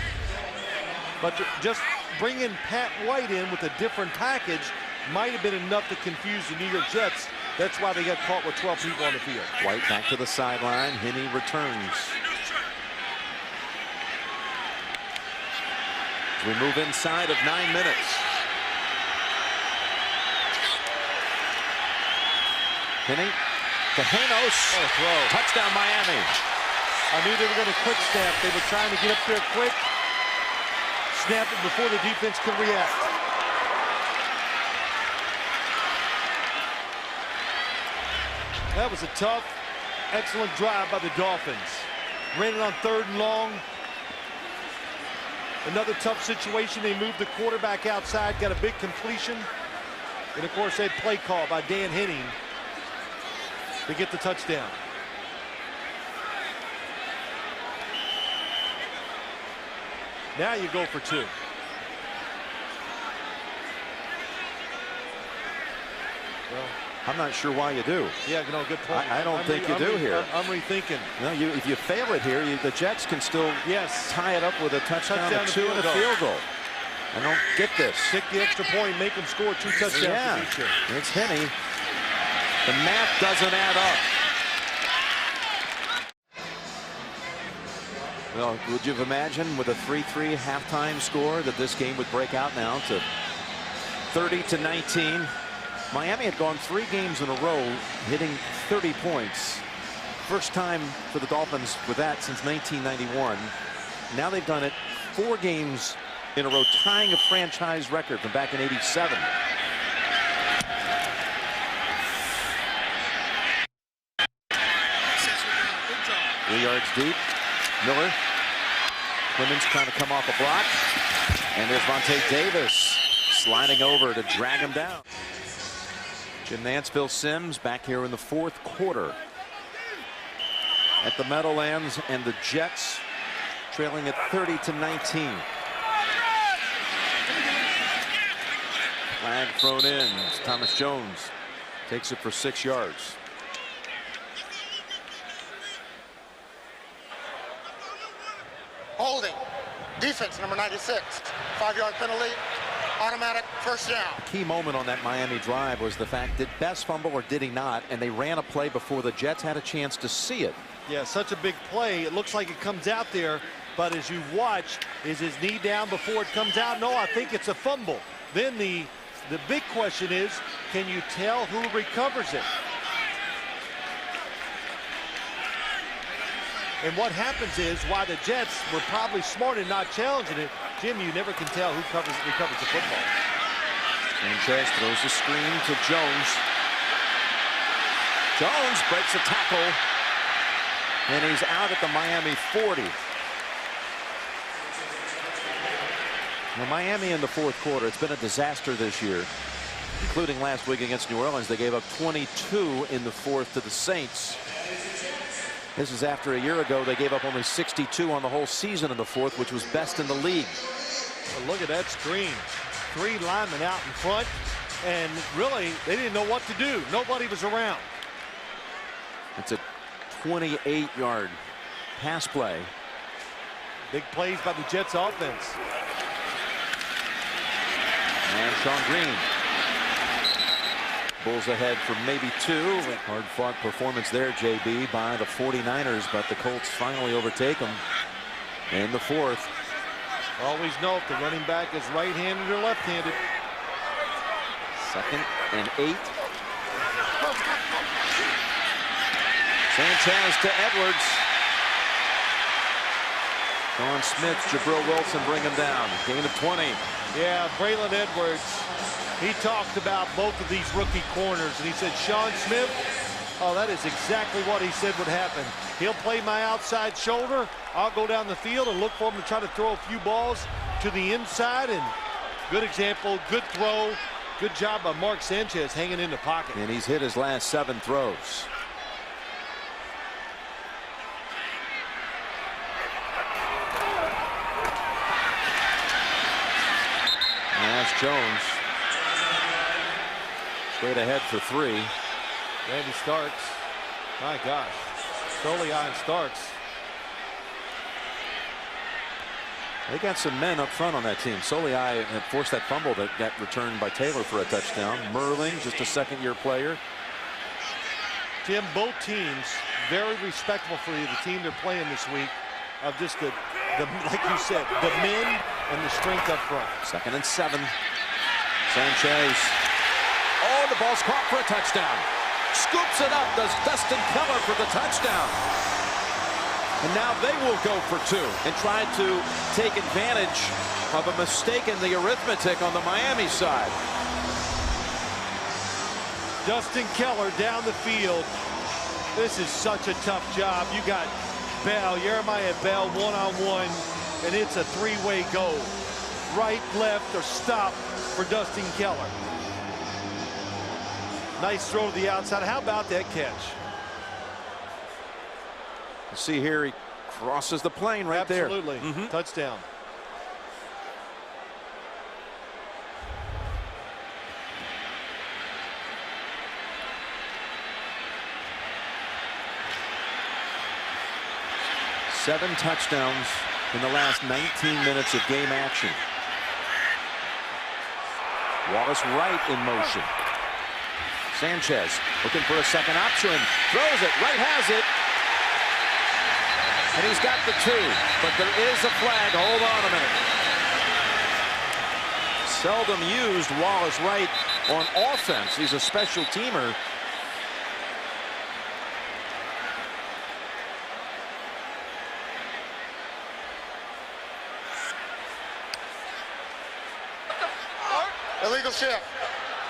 But just bringing Pat White in with a different package might have been enough to confuse the New York Jets. That's why they got caught with 12 people on the field. White back to the sideline. Henney returns. We move inside of 9 minutes. Henney to Janos. Oh, throw. Touchdown Miami. I knew they were going to quick snap. They were trying to get up there quick. Snap it before the defense could react. That was a tough, excellent drive by the Dolphins. Ran it on 3rd and long. Another tough situation. They moved the quarterback outside, got a big completion. And of course, that play call by Dan Henning to get the touchdown. Now you go for 2. Well, I'm not sure why you do. yeah, no, good point. I don't think you do here. I'm rethinking. No, if you fail it here, the Jets can still tie it up with a touchdown or 2 and a field goal. I don't get this. Kick the extra point, make them score 2 touchdowns. Yeah, it's Henney. The math doesn't add up. Well, would you have imagined with a 3-3 halftime score that this game would break out now to 30-19? Miami had gone 3 games in a row hitting 30 points. First time for the Dolphins with that since 1991. Now they've done it 4 games in a row, tying a franchise record from back in '87. 3 yards deep. Miller. Clemens trying to come off a block. And there's Vontae Davis sliding over to drag him down. Jim Nance, Phil Simms back here in the 4th quarter at the Meadowlands, and the Jets trailing at 30-19. Flag thrown in. Thomas Jones takes it for 6 yards. Holding. Defense, number 96. 5-yard penalty. Automatic first down. Key moment on that Miami drive was the fact, did Best fumble or did he not? And they ran a play before the Jets had a chance to see it. Yeah, such a big play. It looks like it comes out there, but as you've watched, is his knee down before it comes out? No, I think it's a fumble. Then the big question is, can you tell who recovers it? And what happens is, why the Jets were probably smart in not challenging it, Jim, you never can tell who recovers the football. Sanchez throws the screen to Jones. Jones breaks a tackle, and he's out at the Miami 40. Now, Miami in the 4th quarter, it's been a disaster this year, including last week against New Orleans. They gave up 22 in the 4th to the Saints. This is after a year ago they gave up only 62 on the whole season in the 4th, which was best in the league. Well, look at that screen. 3 linemen out in front, and really they didn't know what to do. Nobody was around. It's a 28-yard pass play. Big plays by the Jets offense. And Sean Green. Bulls ahead for maybe 2. Hard-fought performance there, JB, by the 49ers, but the Colts finally overtake them in the 4th. Always know if the running back is right-handed or left-handed. 2nd and 8. Sanchez to Edwards. Sean Smith, Jabril Wilson bring him down. Gain of 20. Yeah, Braylon Edwards. He talked about both of these rookie corners, and he said, Sean Smith, oh, that is exactly what he said would happen. He'll play my outside shoulder. I'll go down the field and look for him to try to throw a few balls to the inside. And good example, good throw. Good job by Mark Sanchez hanging in the pocket. And he's hit his last 7 throws. That's Jones. Straight ahead for 3. Randy Starks. My gosh. Solely on Starks. They got some men up front on that team. Soliai had forced that fumble that got returned by Taylor for a touchdown. Merling, just a 2nd-year player. Jim, both teams very respectful for the team they're playing this week, of just the like you said, the men and the strength up front. 2nd and 7. Sanchez. Oh, the ball's caught for a touchdown. Scoops it up, does Dustin Keller for the touchdown. And now they will go for 2 and try to take advantage of a mistake in the arithmetic on the Miami side. Dustin Keller down the field. This is such a tough job. You got Bell, Jeremiah Bell one-on-one, and it's a 3-way go. Right, left, or stop for Dustin Keller. Nice throw to the outside. How about that catch? You see here, he crosses the plane right there. Absolutely. Touchdown. 7 touchdowns in the last 19 minutes of game action. Wallace Wright in motion. Sanchez looking for a second option. Throws it. Wright has it. And he's got the 2. But there is a flag. Hold on a minute. Seldom used Wallace Wright on offense. He's a special teamer. Illegal shift.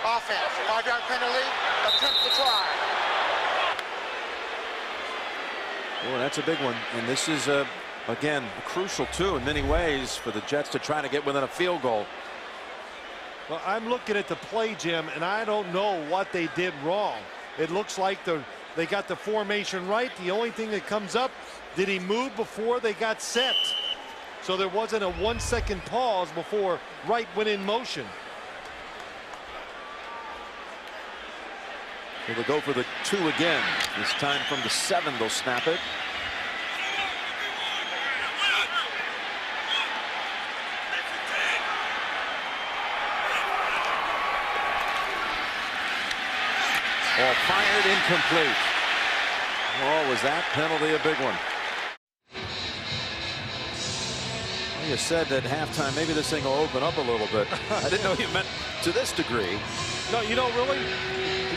Offense. 5-yard penalty. Attempt to try. Oh, that's a big one. And this is, again, crucial, too, in many ways for the Jets to try to get within a field goal. Well, I'm looking at the play, Jim, and I don't know what they did wrong. It looks like they got the formation right. The only thing that comes up, did he move before they got set? So there wasn't a 1-second pause before Wright went in motion. They'll go for the 2 again. This time from the 7, they'll snap it. Ball fired, incomplete. Oh, was that penalty a big one? Well, you said at halftime maybe this thing will open up a little bit. I didn't know you meant to this degree. No, you know, really,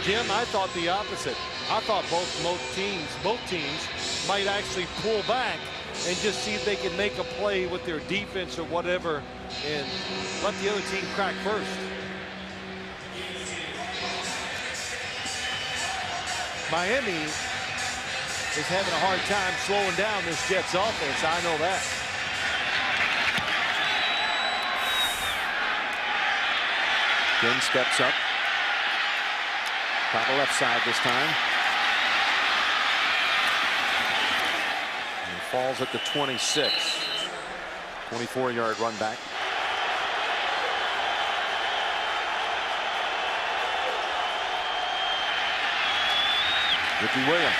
Jim, I thought the opposite. I thought both teams might actually pull back and just see if they can make a play with their defense or whatever and let the other team crack first. Miami is having a hard time slowing down this Jets offense. I know that. Ginn steps up. By the left side this time. And falls at the 26. 24-yard run back. Ricky Williams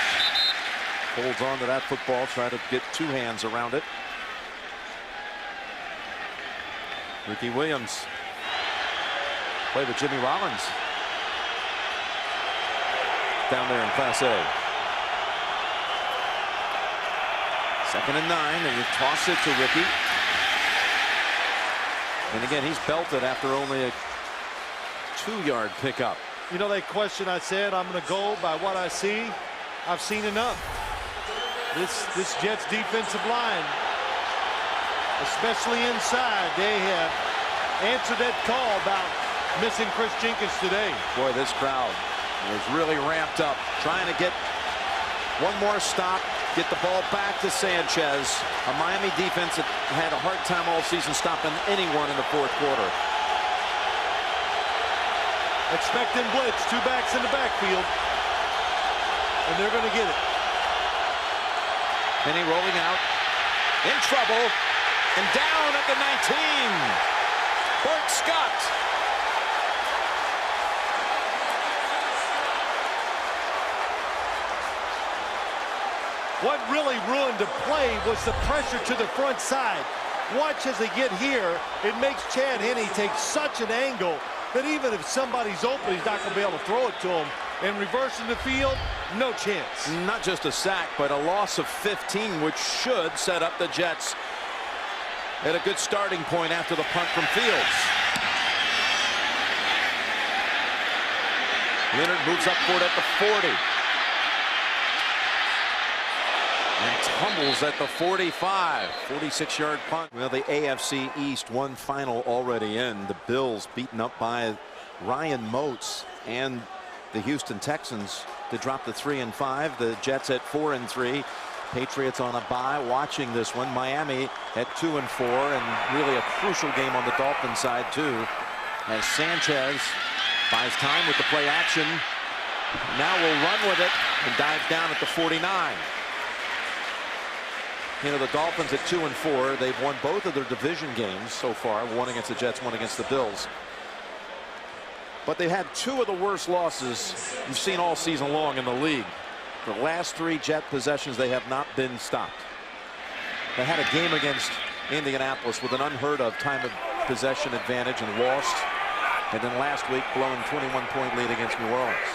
holds on to that football, try to get 2 hands around it. Ricky Williams play with Jimmy Rollins down there in Class A. 2nd and 9, and you toss it to Ricky. And again, he's belted after only a 2-yard pickup. You know that question I said, I'm going to go by what I see. I've seen enough. This Jets defensive line, especially inside, they have answered that call about missing Chris Jenkins today. Boy, this crowd is really ramped up, trying to get one more stop, get the ball back to Sanchez. A Miami defense that had a hard time all season stopping anyone in the 4th quarter. Expecting blitz, 2 backs in the backfield, and they're going to get it. Penny rolling out, in trouble, and down at the 19. Bert Scott. What really ruined the play was the pressure to the front side. Watch as they get here. It makes Chad Henne take such an angle that even if somebody's open, he's not going to be able to throw it to him. And reversing the field, no chance. Not just a sack, but a loss of 15, which should set up the Jets at a good starting point after the punt from Fields. Leonard moves up for it at the 40. And tumbles at the 45. 46-yard punt. Well, the AFC East, one final already in. The Bills beaten up by Ryan Moats and the Houston Texans to drop to 3-5. The Jets at 4-3. Patriots on a bye, watching this one. Miami at 2-4, and really a crucial game on the Dolphins side too, as Sanchez buys time with the play action. Now will run with it and dive down at the 49. You know, the Dolphins at 2-4, they've won both of their division games so far, one against the Jets, one against the Bills. But they had 2 of the worst losses you've seen all season long in the league. The last 3 Jet possessions, they have not been stopped. They had a game against Indianapolis with an unheard of time of possession advantage and lost. And then last week blowing 21-point lead against New Orleans.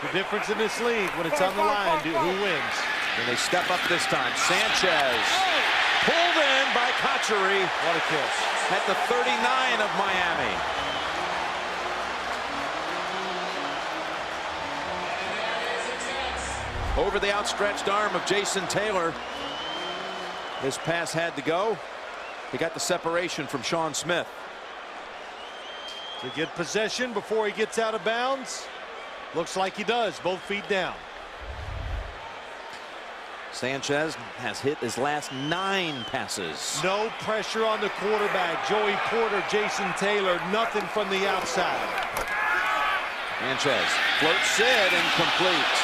The difference in this league when it's on the line, who wins? And they step up this time. Sanchez pulled in by Kachuri. What a kiss. At the 39 of Miami. Over the outstretched arm of Jason Taylor. His pass had to go. He got the separation from Sean Smith. To get possession before he gets out of bounds. Looks like he does, both feet down. Sanchez has hit his last 9 passes. No pressure on the quarterback. Joey Porter, Jason Taylor, nothing from the outside. Sanchez floats it, incomplete.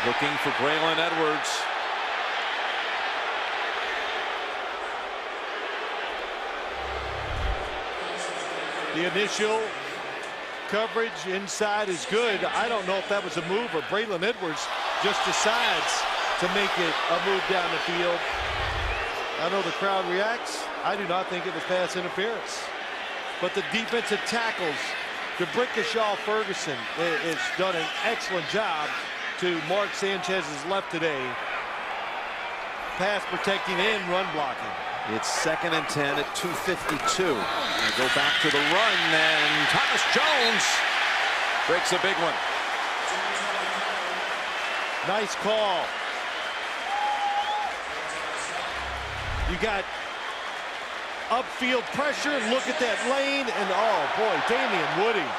Looking for Braylon Edwards. The initial coverage inside is good. I don't know if that was a move or Braylon Edwards just decides to make it a move down the field. I know the crowd reacts. I do not think it was pass interference. But the defensive tackles, DeBrickashaw Ferguson has done an excellent job to Mark Sanchez's left today. Pass protecting and run blocking. It's 2nd and 10 at 2:52. And go back to the run, and Thomas Jones breaks a big one. Nice call. You got upfield pressure. Look at that lane, and oh boy, Damian Woody.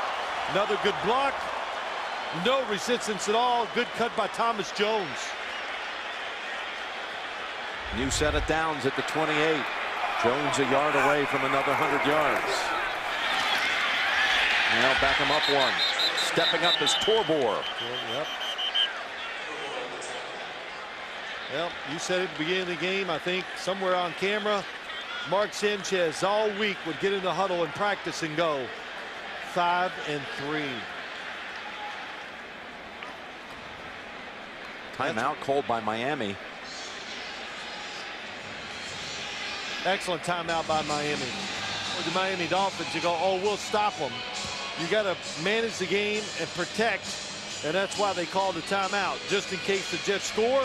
Another good block. No resistance at all. Good cut by Thomas Jones. New set of downs at the 28. Jones a yard away from another 100 yards. Now back him up one. Stepping up is Torbor. Yep. Well, you said at the beginning of the game, I think somewhere on camera, Mark Sanchez all week would get in the huddle and practice and go 5 and 3. Timeout called by Miami. Excellent timeout by Miami. With the Miami Dolphins, you go, oh, we'll stop them. You got to manage the game and protect, and that's why they called the timeout. Just in case the Jets score,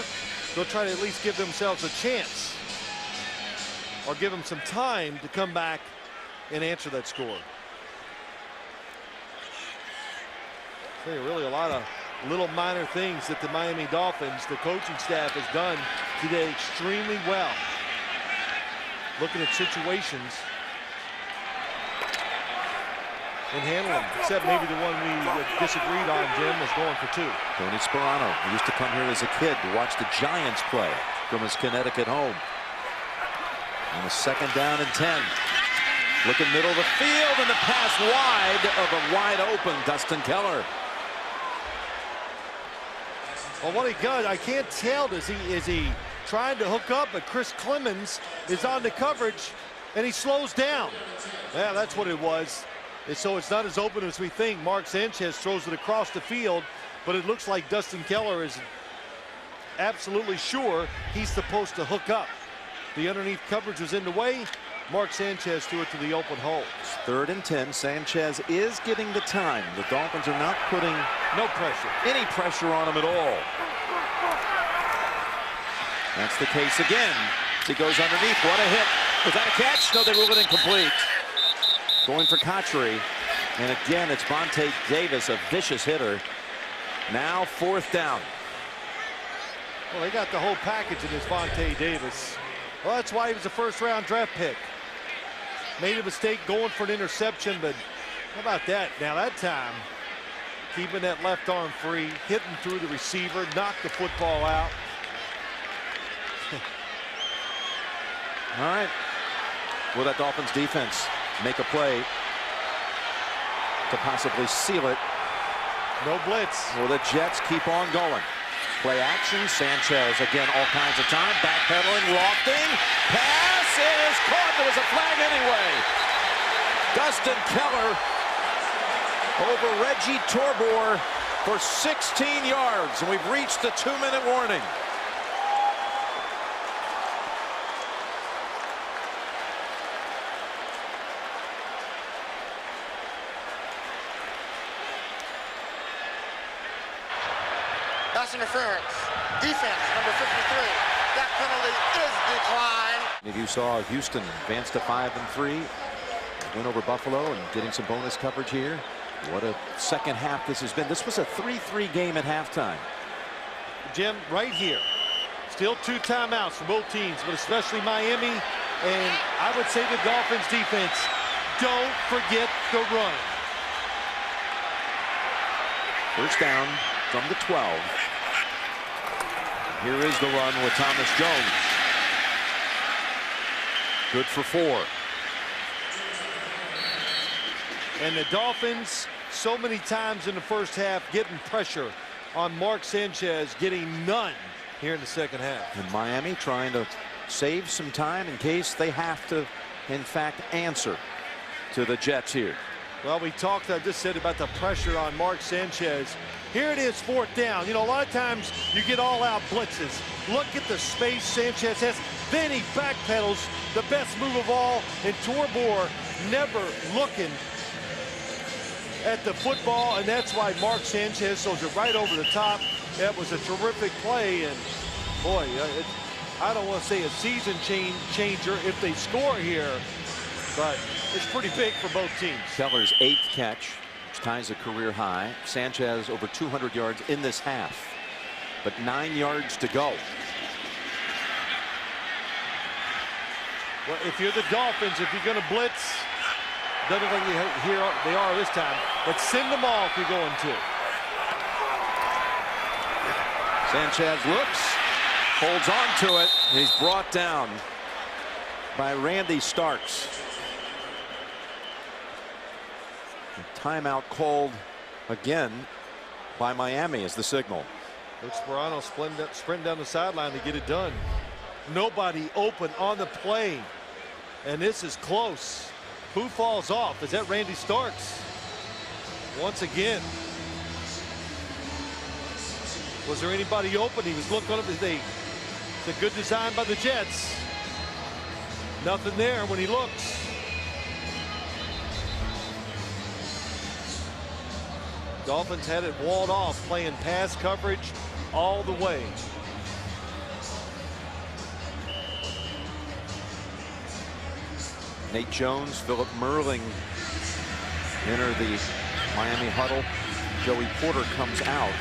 they'll try to at least give themselves a chance or give them some time to come back and answer that score. I think really a lot of little minor things that the Miami Dolphins, the coaching staff, has done today extremely well. Looking at situations and handling them, except maybe the one we disagreed on, Jim, was going for 2. Tony Sperano, he used to come here as a kid to watch the Giants play from his Connecticut home. On a 2nd down and 10. Looking middle of the field, and the pass wide of a wide open Dustin Keller. Well, what he got, I can't tell. Is he trying to hook up, but Chris Clemens is on the coverage and he slows down. Yeah, that's what it was. And so it's not as open as we think. Mark Sanchez throws it across the field, but it looks like Dustin Keller is absolutely sure he's supposed to hook up. The underneath coverage was in the way. Mark Sanchez threw it to the open hole. It's 3rd and 10. Sanchez is getting the time. The Dolphins are not putting any pressure on him at all. That's the case again. He goes underneath. What a hit. Was that a catch? No, they ruled it incomplete. Going for Kachuri. And again, it's Vontae Davis, a vicious hitter. Now 4th down. Well, they got the whole package in this Vontae Davis. Well, that's why he was a 1st-round draft pick. Made a mistake going for an interception, but how about that? Now that time, keeping that left arm free, hitting through the receiver, knocked the football out. All right. Will that Dolphins defense make a play to possibly seal it? No blitz. Will the Jets keep on going? Play action. Sanchez again, all kinds of time. Backpedaling, lofting. Pass is caught. There was a flag anyway. Dustin Keller over Reggie Torbor for 16 yards. And we've reached the 2-minute warning. pass interference. Defense, number 53. That penalty is declined. If you saw Houston advance to 5-3, win over Buffalo and getting some bonus coverage here. What a second half this has been. This was a 3-3 game at halftime. Jim, right here, still 2 timeouts for both teams, but especially Miami. And I would say the Dolphins defense, don't forget the run. First down from the 12. Here is the run with Thomas Jones. Good for 4. And the Dolphins, so many times in the first half, getting pressure on Mark Sanchez, getting none here in the second half. And Miami trying to save some time in case they have to, in fact, answer to the Jets here. Well, we talked, I just said about the pressure on Mark Sanchez. Here it is, 4th down. You know, a lot of times you get all-out blitzes. Look at the space Sanchez has. Then he backpedals, the best move of all, and Torbor never looking at the football, and that's why Mark Sanchez throws it right over the top. That was a terrific play, and boy, I don't want to say a season changer if they score here, but it's pretty big for both teams. Keller's 8th catch, which ties a career high. Sanchez over 200 yards in this half, but 9 yards to go. Well, if you're the Dolphins, if you're going to blitz, doesn't look like here they are this time, but send them all if you're going to. Sanchez looks, holds on to it. He's brought down by Randy Starks. A timeout called again by Miami as the signal. Luke Sperano sprint down the sideline to get it done. Nobody open on the play, and this is close. Who falls off? Is that Randy Starks? Once again. Was there anybody open? He was looking up. It's a good design by the Jets. Nothing there when he looks. Dolphins had it walled off, playing pass coverage all the way. Nate Jones, Philip Merling enter the Miami huddle. Joey Porter comes out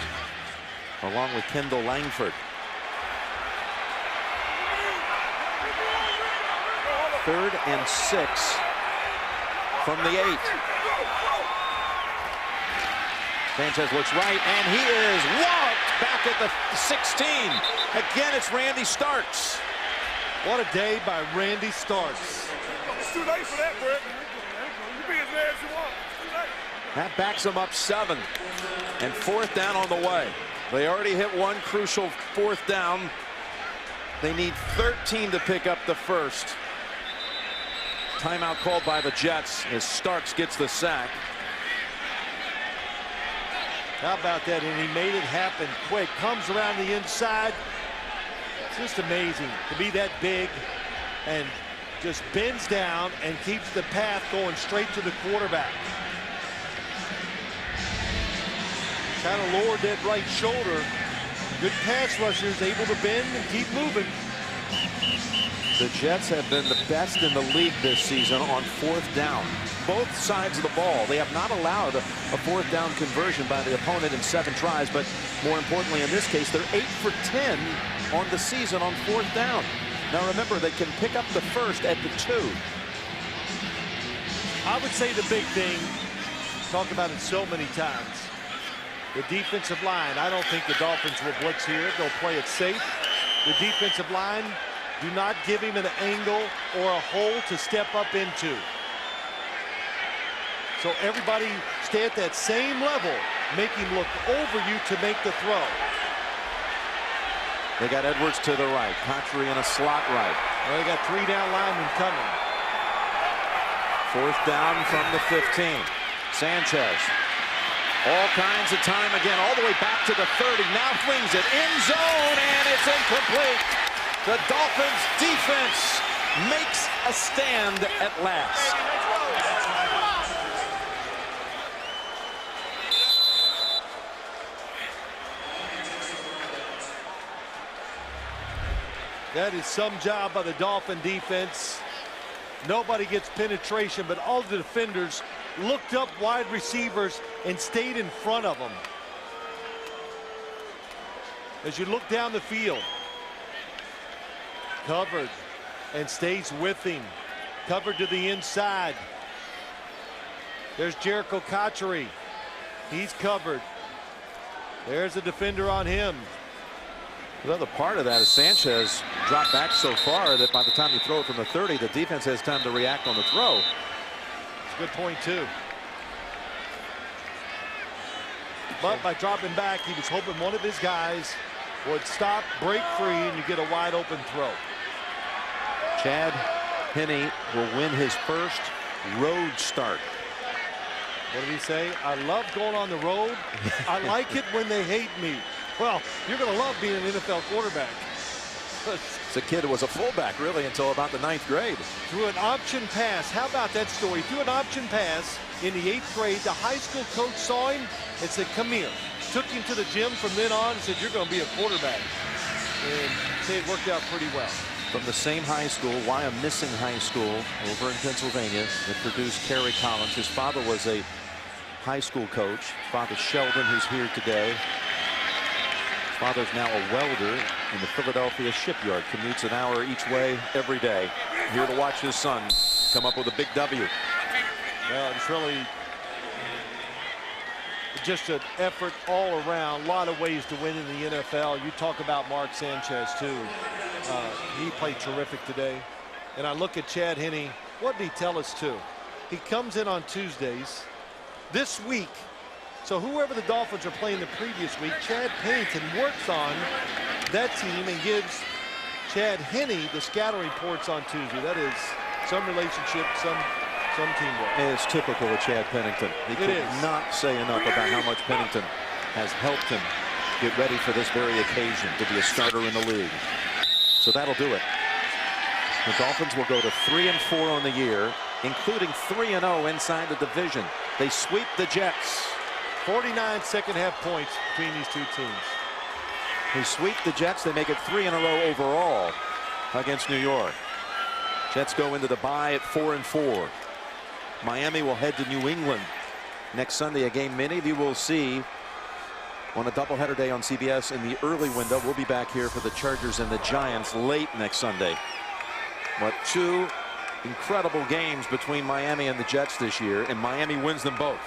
along with Kendall Langford. 3rd and 6 from the 8. Sanchez looks right, and he is walloped back at the 16. Again, it's Randy Starks. What a day by Randy Starks. It's too late for that, Brett. You be as mad as you want. It's too late. That backs them up 7, and 4th down on the way. They already hit one crucial 4th down. They need 13 to pick up the first. Timeout called by the Jets as Starks gets the sack. How about that? And he made it happen quick. Comes around the inside. It's just amazing to be that big and just bends down and keeps the path going straight to the quarterback. Kind of lowered that right shoulder. Good pass rushers, able to bend and keep moving. The Jets have been the best in the league this season on 4th down. Both sides of the ball. They have not allowed a 4th down conversion by the opponent in 7 tries, but more importantly in this case, they're 8 for 10 on the season on 4th down. Now remember, they can pick up the first at the 2. I would say the big thing, talked about it so many times, the defensive line. I don't think the Dolphins will blitz here. They'll play it safe. The defensive line, do not give him an angle or a hole to step up into. So everybody stay at that same level. Make him look over you to make the throw. They got Edwards to the right. Contry in a slot right. Well, they got 3 down linemen coming. 4th down from the 15. Sanchez. All kinds of time again, all the way back to the 30. Now flings it in zone, and it's incomplete. The Dolphins defense makes a stand at last. That is some job by the Dolphin defense. Nobody gets penetration, but all the defenders looked up wide receivers and stayed in front of them. As you look down the field, covered and stays with him. Covered to the inside. There's Jericho Cotchery. He's covered. There's a defender on him. Another part of that is Sanchez dropped back so far that by the time you throw it from the 30, the defense has time to react on the throw. It's a good point, too. But by dropping back, he was hoping one of his guys would stop, break free, and you get a wide open throw. Chad Henne will win his first road start. What did he say? I love going on the road. I like it when they hate me. Well, you're going to love being an NFL quarterback. It's a kid who was a fullback, really, until about the 9th grade. Through an option pass. How about that story? Through an option pass in the 8th grade, the high school coach saw him and said, come here. Took him to the gym from then on and said, you're going to be a quarterback. And say it worked out pretty well. From the same high school, Wyomissing High School over in Pennsylvania, that produced Kerry Collins. His father was a high school coach. Father Sheldon, who's here today. His father's now a welder in the Philadelphia shipyard. Commutes an hour each way every day. Here to watch his son come up with a big W. Well, it's really just an effort all around. A lot of ways to win in the NFL. You talk about Mark Sanchez, too. He played terrific today. And I look at Chad Henne. What did he tell us, too? He comes in on Tuesdays. This week, so whoever the Dolphins are playing the previous week, Chad Pennington works on that team and gives Chad Henne the scouting reports on Tuesday. That is some relationship, some teamwork. And it's typical of Chad Pennington. He could not say enough about how much Pennington has helped him get ready for this very occasion to be a starter in the league. So that'll do it. The Dolphins will go to 3-4 on the year, including 3-0 inside the division. They sweep the Jets. 49 second-half points between these two teams. They sweep the Jets. They make it 3 in a row overall against New York. Jets go into the bye at 4-4. Miami will head to New England next Sunday, a game many of you will see on a doubleheader day on CBS in the early window. We'll be back here for the Chargers and the Giants late next Sunday. But two incredible games between Miami and the Jets this year, and Miami wins them both.